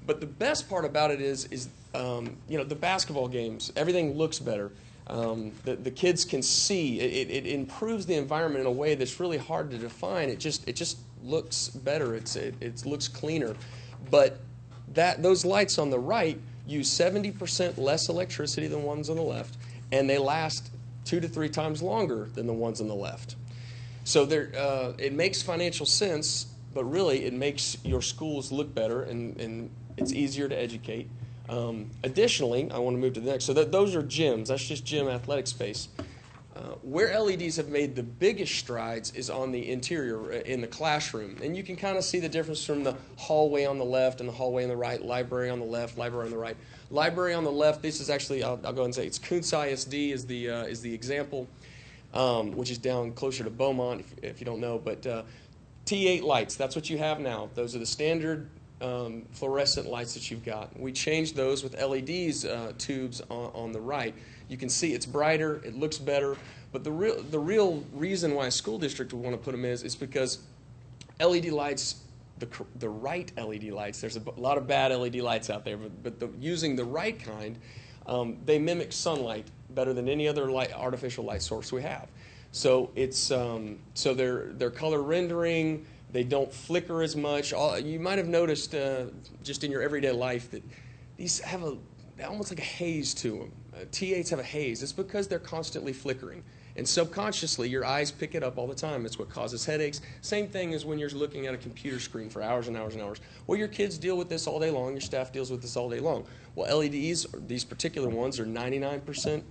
But the best part about it is the basketball games. Everything looks better. The kids can see. It improves the environment in a way that's really hard to define. It just looks better. It looks cleaner. But those lights on the right use 70% less electricity than ones on the left, and they last 2 to 3 times longer than the ones on the left. So it makes financial sense, but really it makes your schools look better and it's easier to educate. Additionally, I want to move to the next. So those are gyms. That's just gym athletic space. Where LEDs have made the biggest strides is on the interior in the classroom. And you can kind of see the difference from the hallway on the left and the hallway on the right, library on the left, library on the right. Library on the left, this is actually, I'll go ahead and say it's Kuntz ISD is the example, which is down closer to Beaumont if you don't know. But T8 lights, that's what you have now. Those are the standard fluorescent lights that you've got. We changed those with LEDs tubes on the right. You can see it's brighter, it looks better, but the real reason why a school district would want to put them is because LED lights, the right LED lights, there's a lot of bad LED lights out there, but using the right kind, they mimic sunlight better than any other artificial light source we have. So they're color rendering. They don't flicker as much. You might have noticed just in your everyday life that these have almost like a haze to them. T8s have a haze. It's because they're constantly flickering. And subconsciously, your eyes pick it up all the time. It's what causes headaches. Same thing as when you're looking at a computer screen for hours and hours and hours. Well, your kids deal with this all day long. Your staff deals with this all day long. Well, LEDs, these particular ones, are 99%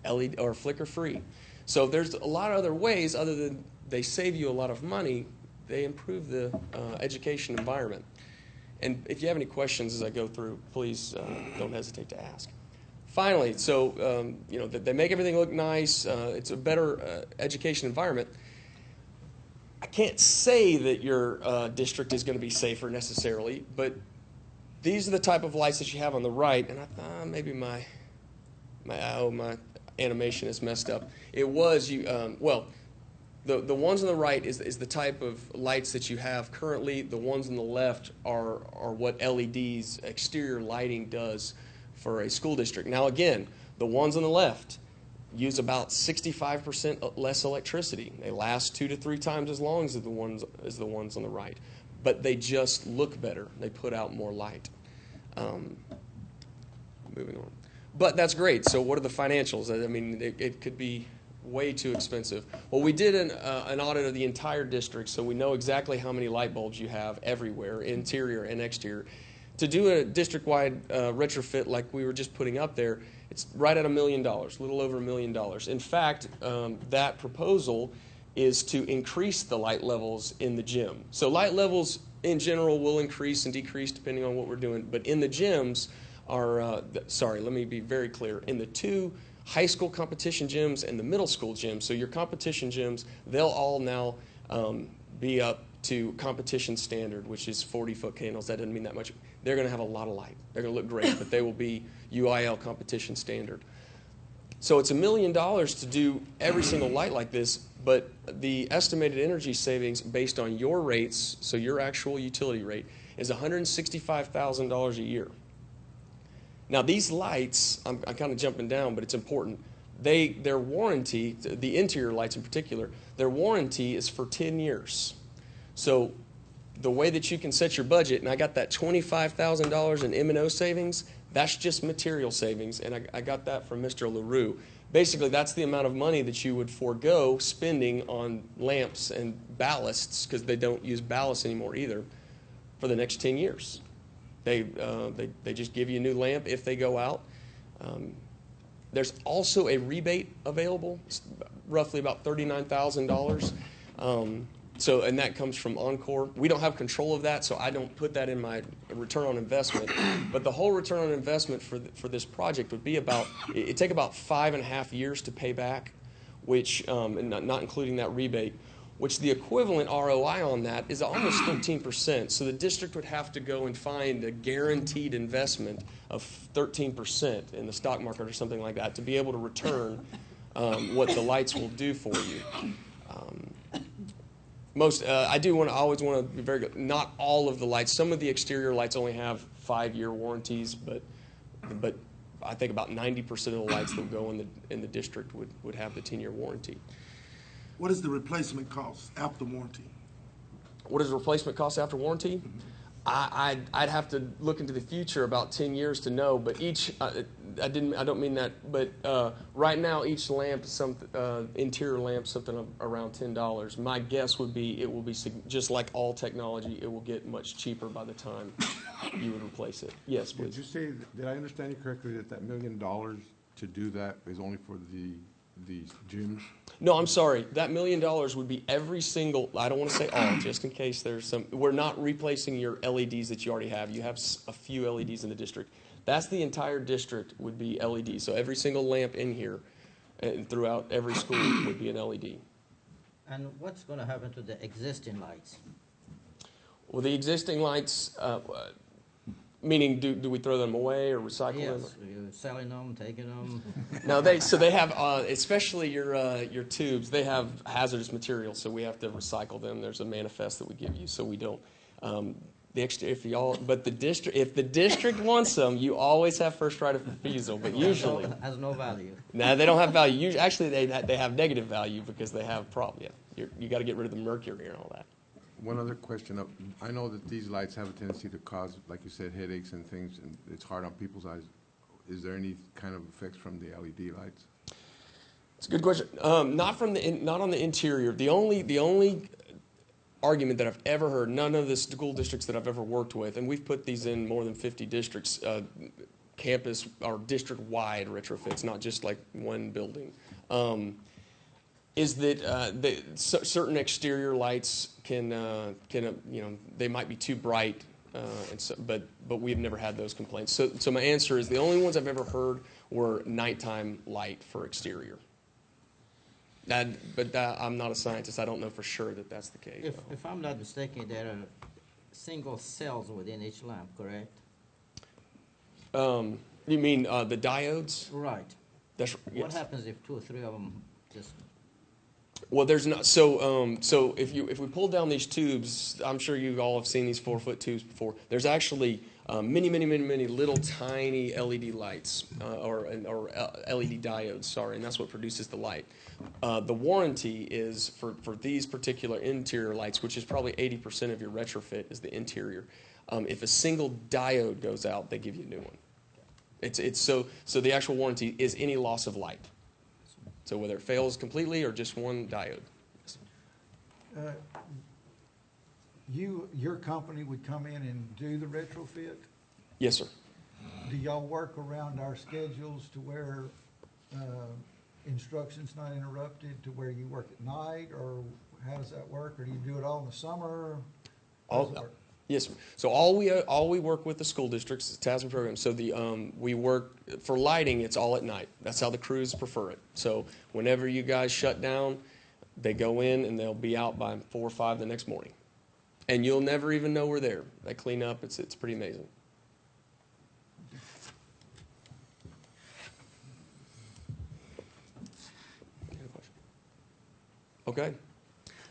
LED or flicker-free. So there's a lot of other ways other than they save you a lot of money. They improve the education environment. And if you have any questions as I go through, please don't hesitate to ask. Finally, so they make everything look nice. It's a better education environment. I can't say that your district is going to be safer necessarily, but these are the type of lights that you have on the right. And I thought maybe my animation is messed up. It was the ones on the right is the type of lights that you have currently. The ones on the left are what LEDs, exterior lighting, does for a school district. Now again, the ones on the left use about 65% less electricity. They last 2 to 3 times as long as the ones on the right, but they just look better. They put out more light. Moving on. But that's great. So what are the financials? I mean, it could be way too expensive. Well, we did an audit of the entire district, so we know exactly how many light bulbs you have everywhere, interior and exterior. To do a district-wide retrofit like we were just putting up there, it's right at $1 million, a little over $1 million. In fact, that proposal is to increase the light levels in the gym. So light levels in general will increase and decrease depending on what we're doing, but in the gyms are, sorry, let me be very clear, in the 2 high school competition gyms and the middle school gyms, so your competition gyms, they'll all now be up to competition standard, which is 40-foot candles. That doesn't mean that much. They're going to have a lot of light. They're going to look great, but they will be UIL competition standard. So it's $1 million to do every single light like this, but the estimated energy savings based on your rates, so your actual utility rate, is $165,000 a year. Now these lights, I'm kind of jumping down, but it's important. Their warranty, the interior lights in particular, their warranty is for 10 years. So the way that you can set your budget, and I got that $25,000 in M&O savings, that's just material savings, and I got that from Mr. LaRue. Basically, that's the amount of money that you would forego spending on lamps and ballasts, because they don't use ballast anymore either, for the next 10 years. They just give you a new lamp if they go out. There's also a rebate available, roughly about $39,000. And that comes from Encore. We don't have control of that, so I don't put that in my return on investment. But the whole return on investment for this project would be it'd take about 5.5 years to pay back, which, and not including that rebate, which the equivalent ROI on that is almost 13%. So the district would have to go and find a guaranteed investment of 13% in the stock market or something like that to be able to return what the lights will do for you. I always want to be very good. Not all of the lights. Some of the exterior lights only have 5-year warranties, but I think about 90% of the lights that go in the district would have the 10-year warranty. What is the replacement cost after warranty? What is the replacement cost after warranty? Mm-hmm. I'd have to look into the future about 10 years to know, but I don't mean that, but right now each lamp, interior lamp, something around $10. My guess would be it will be, just like all technology, it will get much cheaper by the time you would replace it. Yes, please. Did you say, did I understand you correctly, that $1 million to do that is only for the gyms? No, I'm sorry. That $1 million would be every single, I don't want to say all, just in case there's some, we're not replacing your LEDs that you already have. You have a few LEDs in the district. That's the entire district would be LED. So every single lamp in here and throughout every school would be an LED. And what's going to happen to the existing lights? Well, the existing lights, meaning do we throw them away or recycle them? Yes, you're selling them, taking them. No, they have especially your tubes. They have hazardous materials, so we have to recycle them. There's a manifest that we give you, so we don't. If the district wants them, you always have first right of refusal. But usually has no value. No, they don't have value. Actually, they have negative value because they have problem. Yeah, you got to get rid of the mercury and all that. One other question. I know that these lights have a tendency to cause, like you said, headaches and things, and it's hard on people's eyes. Is there any kind of effects from the LED lights? It's a good question. Not on the interior. The only argument that I've ever heard, none of the school districts that I've ever worked with, and we've put these in more than 50 districts, campus or district-wide retrofits, not just like one building. Is that certain exterior lights can they might be too bright, but we've never had those complaints. So my answer is the only ones I've ever heard were nighttime light for exterior. But I'm not a scientist. I don't know for sure that that's the case. If I'm not mistaken, there are single cells within each lamp, correct? You mean the diodes? Right. That's yes. What happens if 2 or 3 of them just? Well, there's not. So if we pull down these tubes, I'm sure you all have seen these 4-foot tubes before. There's actually many little tiny LED lights or LED diodes. Sorry, and that's what produces the light. The warranty is for these particular interior lights, which is probably 80% of your retrofit, is the interior. If a single diode goes out, they give you a new one. So the actual warranty is any loss of light. So whether it fails completely or just one diode. Your company would come in and do the retrofit? Yes, sir. Do y'all work around our schedules to where instruction's not interrupted, to where you work at night, or how does that work? Or do you do it all in the summer? Yes, sir. So all we work with the school districts is the TASM program. So we work for lighting. It's all at night. That's how the crews prefer it. So whenever you guys shut down, They go in and they'll be out by 4 or 5 the next morning. And you'll never even know we're there. They clean up. It's pretty amazing. Okay.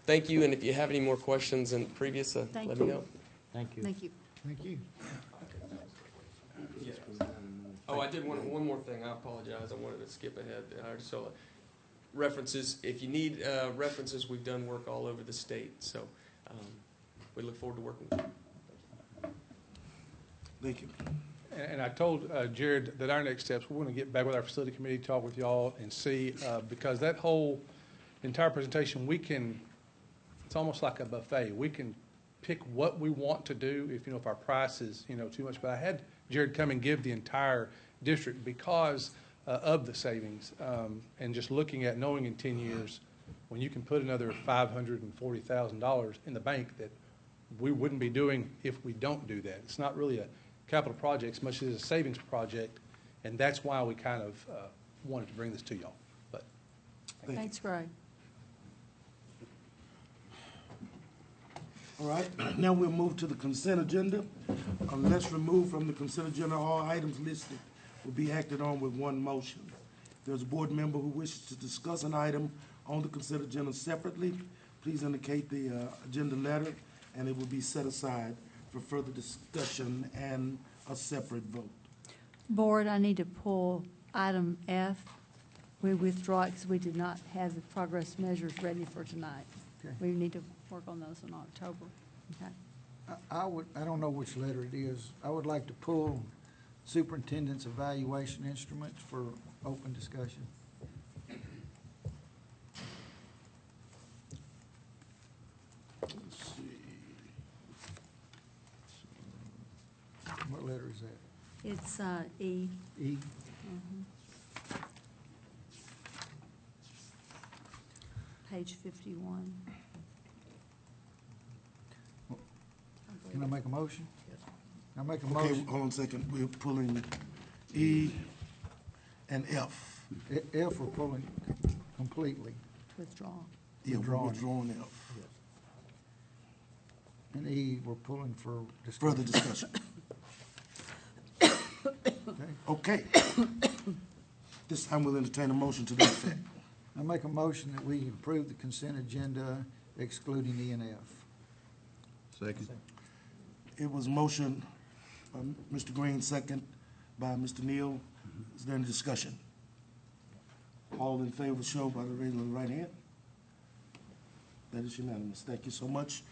Thank you. And if you have any more questions in previous, let me know. Thank you. Thank you. Thank you. Oh, I did one more thing. I apologize. I wanted to skip ahead. So references, if you need references, we've done work all over the state. So we look forward to working with you. Thank you. And I told Jared that our next steps, we're going to get back with our facility committee, talk with y'all, and see, because that whole entire presentation, it's almost like a buffet. We can pick what we want to do if our price is, too much. But I had Jared come and give the entire district because of the savings, and just looking at knowing in 10 years, when you can put another $540,000 in the bank that we wouldn't be doing if we don't do that. It's not really a capital project as much as it's a savings project, and that's why we kind of wanted to bring this to y'all. But Thanks, Greg. All right, now we'll move to the consent agenda. Unless removed from the consent agenda, all items listed will be acted on with one motion. If there's a board member who wishes to discuss an item on the consent agenda separately, please indicate the agenda letter, and it will be set aside for further discussion and a separate vote. Board, I need to pull item F. We withdraw it because we did not have the progress measures ready for tonight. Okay. We need to work on those in October. Okay. I don't know which letter it is. I would like to pull superintendent's evaluation instruments for open discussion. Let's see. What letter is that? It's E. E? Page 51. Can I make a motion? I make a Okay, motion. hold on a second. We're pulling E and F. F we're pulling completely. Withdraw. Yeah, we're Withdrawing. withdrawing F. And E we're pulling for discussion. Further discussion. Okay. This time we'll entertain a motion to that effect. I make a motion that we approve the consent agenda excluding E and F. Second. It was motion by Mr. Green, second by Mr. Neal. Is there any discussion? All in favor, show by the raising of the right hand. That is unanimous. Thank you so much.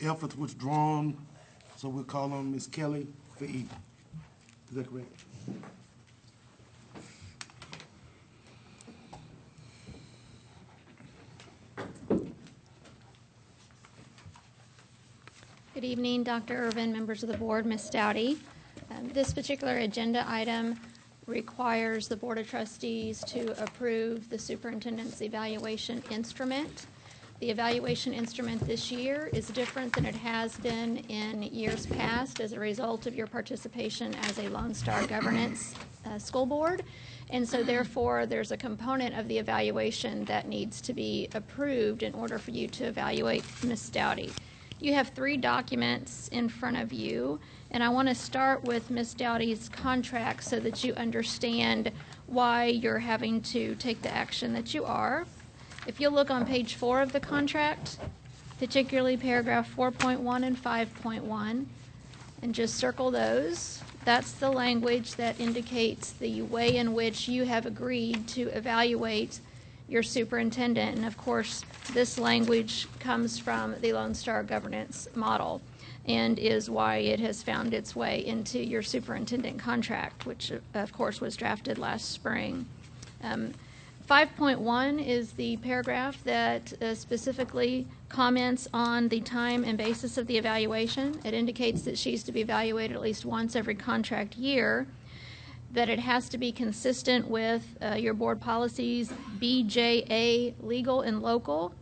F is withdrawn, so we'll call on Ms. Kelly for E. Is that correct? Good evening, Dr. Irvin, members of the board, Ms. Dowdy. This particular agenda item requires the Board of Trustees to approve the superintendent's evaluation instrument. The evaluation instrument this year is different than it has been in years past as a result of your participation as a Lone Star Governance school board. And so therefore, there's a component of the evaluation that needs to be approved in order for you to evaluate Ms. Dowdy. You have 3 documents in front of you, and I want to start with Ms. Dowdy's contract so that you understand why you're having to take the action that you are. If you'll look on page 4 of the contract, particularly paragraph 4.1 and 5.1, and just circle those, that's the language that indicates the way in which you have agreed to evaluate your superintendent. And of course, this language comes from the Lone Star Governance model and is why it has found its way into your superintendent contract, which of course was drafted last spring. 5.1 is the paragraph that specifically comments on the time and basis of the evaluation. It indicates that she's to be evaluated at least once every contract year, that it has to be consistent with your board policies, BJA, legal and local,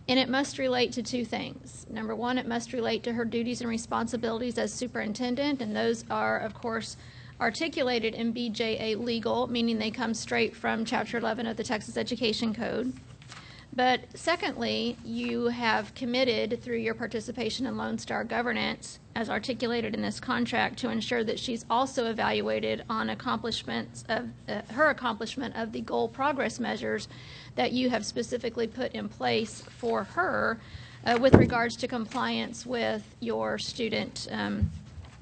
and it must relate to 2 things. Number 1, it must relate to her duties and responsibilities as superintendent, and those are, of course, articulated in BJA legal, meaning they come straight from Chapter 11 of the Texas Education Code. But secondly, you have committed through your participation in Lone Star governance, as articulated in this contract, to ensure that she's also evaluated on accomplishments of her accomplishment of the goal progress measures that you have specifically put in place for her with regards to compliance with your student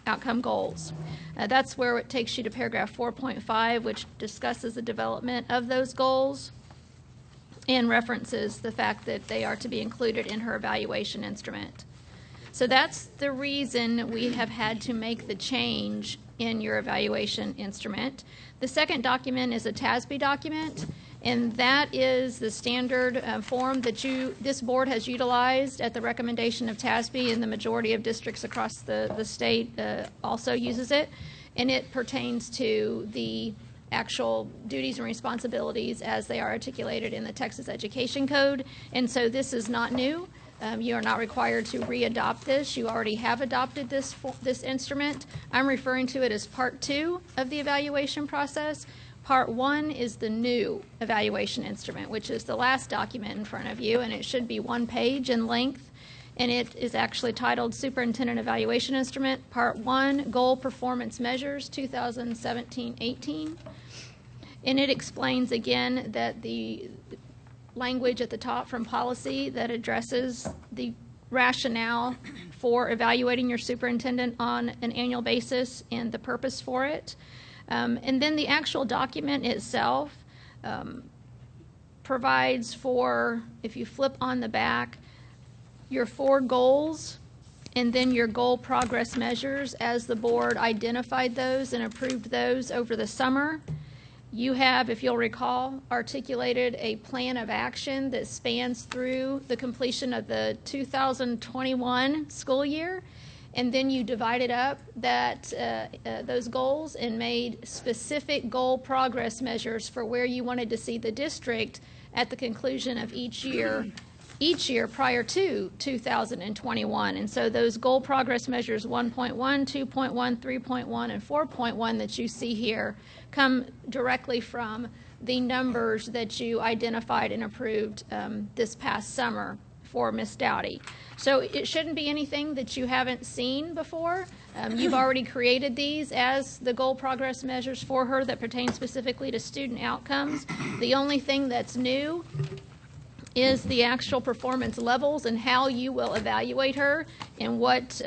outcome goals. That's where it takes you to paragraph 4.5, which discusses the development of those goals and references the fact that they are to be included in her evaluation instrument. So that's the reason we have had to make the change in your evaluation instrument. The second document is a TASB document, and that is the standard form that this board has utilized at the recommendation of TASB, and the majority of districts across the state also uses it, and it pertains to the actual duties and responsibilities as they are articulated in the Texas Education Code. And so this is not new. You are not required to re-adopt this. You already have adopted this instrument. I'm referring to it as Part 2 of the evaluation process. Part 1 is the new evaluation instrument, which is the last document in front of you, and it should be 1 page in length. And it is actually titled Superintendent Evaluation Instrument, Part 1, Goal Performance Measures 2017-18. And it explains again that the language at the top from policy that addresses the rationale for evaluating your superintendent on an annual basis and the purpose for it. And then the actual document itself provides for, if you flip on the back, your 4 goals and then your goal progress measures as the board identified those and approved those over the summer. You have, if you'll recall, articulated a plan of action that spans through the completion of the 2021 school year, and then you divided up those goals and made specific goal progress measures for where you wanted to see the district at the conclusion of each year prior to 2021. And so those goal progress measures 1.1, 2.1, 3.1, and 4.1 that you see here come directly from the numbers that you identified and approved this past summer for Ms. Dowdy. So it shouldn't be anything that you haven't seen before. You've already created these as the goal progress measures for her that pertain specifically to student outcomes. The only thing that's new is the actual performance levels and how you will evaluate her, and what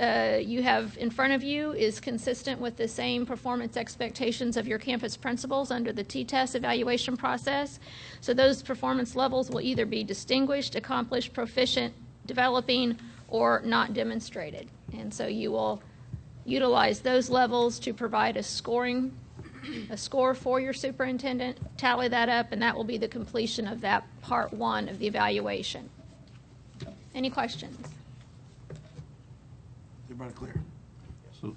you have in front of you is consistent with the same performance expectations of your campus principals under the T-test evaluation process. So those performance levels will either be distinguished, accomplished, proficient, developing, or not demonstrated. And so you will utilize those levels to provide a score for your superintendent, tally that up, and that will be the completion of that Part 1 of the evaluation. Any questions? Everybody clear?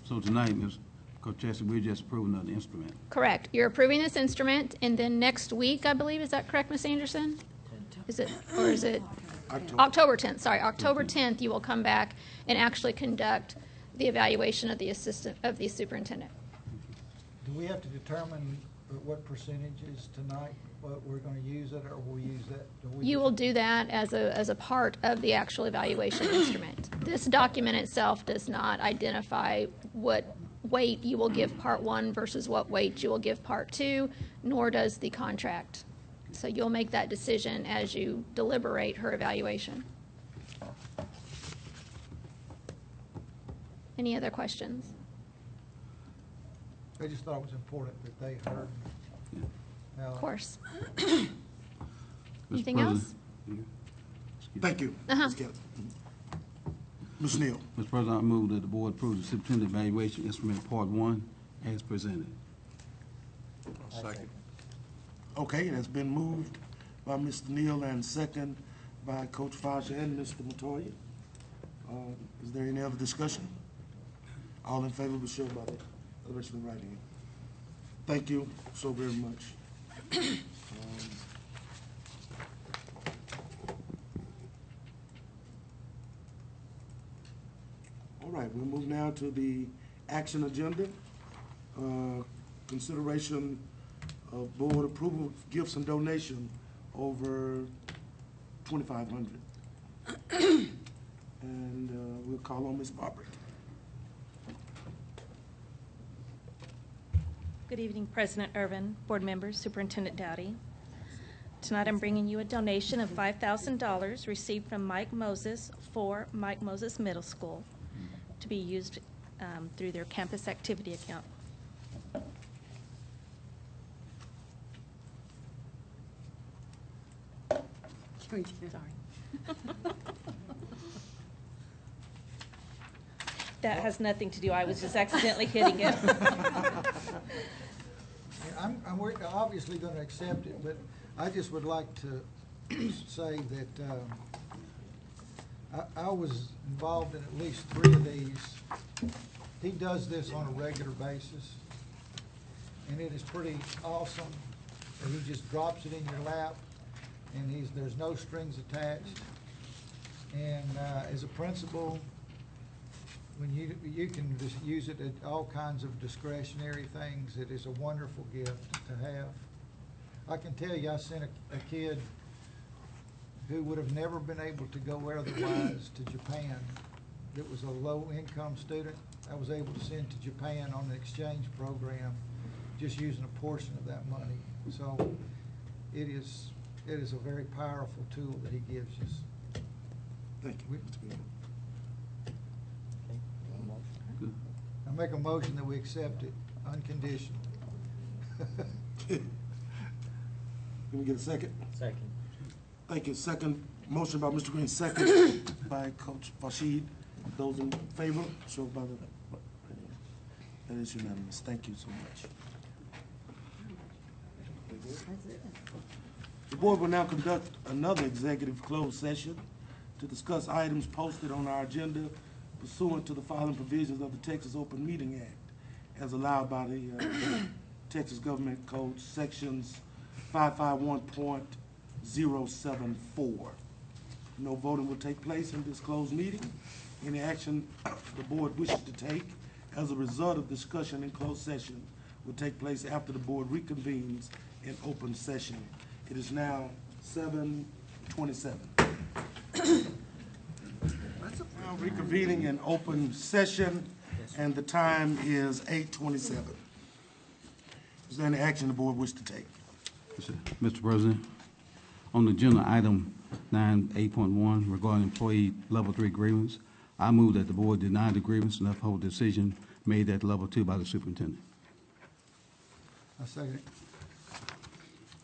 So tonight, Ms. Cortese, we're just approving of the instrument. Correct. You're approving this instrument, and then next week, I believe, is that correct, Ms. Anderson? Is it October 10th? Sorry, October 10th, you will come back and actually conduct the evaluation of the superintendent. Do we have to determine what percentages tonight, what we're going to use it, or we'll use that? You will do that as a part of the actual evaluation instrument. This document itself does not identify what weight you will give Part 1 versus what weight you will give Part 2, nor does the contract. So you'll make that decision as you deliberate her evaluation. Any other questions? I just thought it was important that they heard. Of course. Mr. Anything President, else? Thank you. Ms. Kelly. Ms. Neal. Mr. President, I move that the board approve the superintendent evaluation instrument Part 1 as presented. Second. Okay, it has been moved by Mr. Neal and second by Coach Fasha and Mr. Matoya. Is there any other discussion? All in favor, be show by the elevation of the right hand. Thank you so very much. All right, we'll move now to the action agenda. Consideration of board approval of gifts and donation over $2,500. And we'll call on Ms. Barber. Good evening, President Irvin, board members, Superintendent Dowdy. Tonight I'm bringing you a donation of $5,000 received from Mike Moses for Mike Moses Middle School to be used through their campus activity account. Sorry. That has nothing to do, I was just accidentally hitting it. We're obviously going to accept it, but I just would like to say that I was involved in at least 3 of these. He does this on a regular basis, and it is pretty awesome. He just drops it in your lap, and there's no strings attached. And as a principal, when you can just use it at all kinds of discretionary things, it is a wonderful gift to have. I can tell you, I sent a kid who would have never been able to go otherwise to Japan. That was a low-income student. I was able to send to Japan on an exchange program, just using a portion of that money. So it is a very powerful tool that he gives us. Thank you, Mr. Green. I make a motion that we accept it unconditionally. Can we get a second? Second. Thank you. Second, motion by Mr. Green, second by Coach Farshid. Those in favor, show by the, that is unanimous. Thank you so much. The board will now conduct another executive closed session to discuss items posted on our agenda pursuant to the following provisions of the Texas Open Meeting Act as allowed by the Texas Government Code sections 551.074. No voting will take place in this closed meeting. Any action the board wishes to take as a result of discussion in closed session will take place after the board reconvenes in open session. It is now 7:27. Now reconvening in open session, and the time is 8:27. Is there any action the board wishes to take? Yes, sir. Mr. President, on agenda item 9.8.1 regarding employee level 3 grievance, I move that the board deny the grievance and uphold the decision made at level 2 by the superintendent. I second it.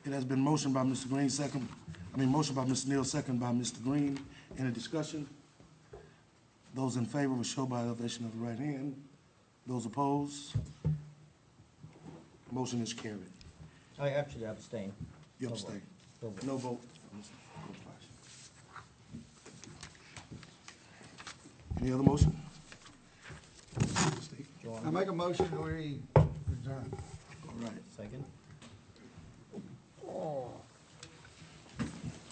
It has been motioned by Mr. Green, motion by Mr. Neal, second by Mr. Green. Any discussion? Those in favor will show by elevation of the right hand. Those opposed? Motion is carried. I actually abstain. You No abstain. vote. No vote. Any other motion? I make a motion we adjourn.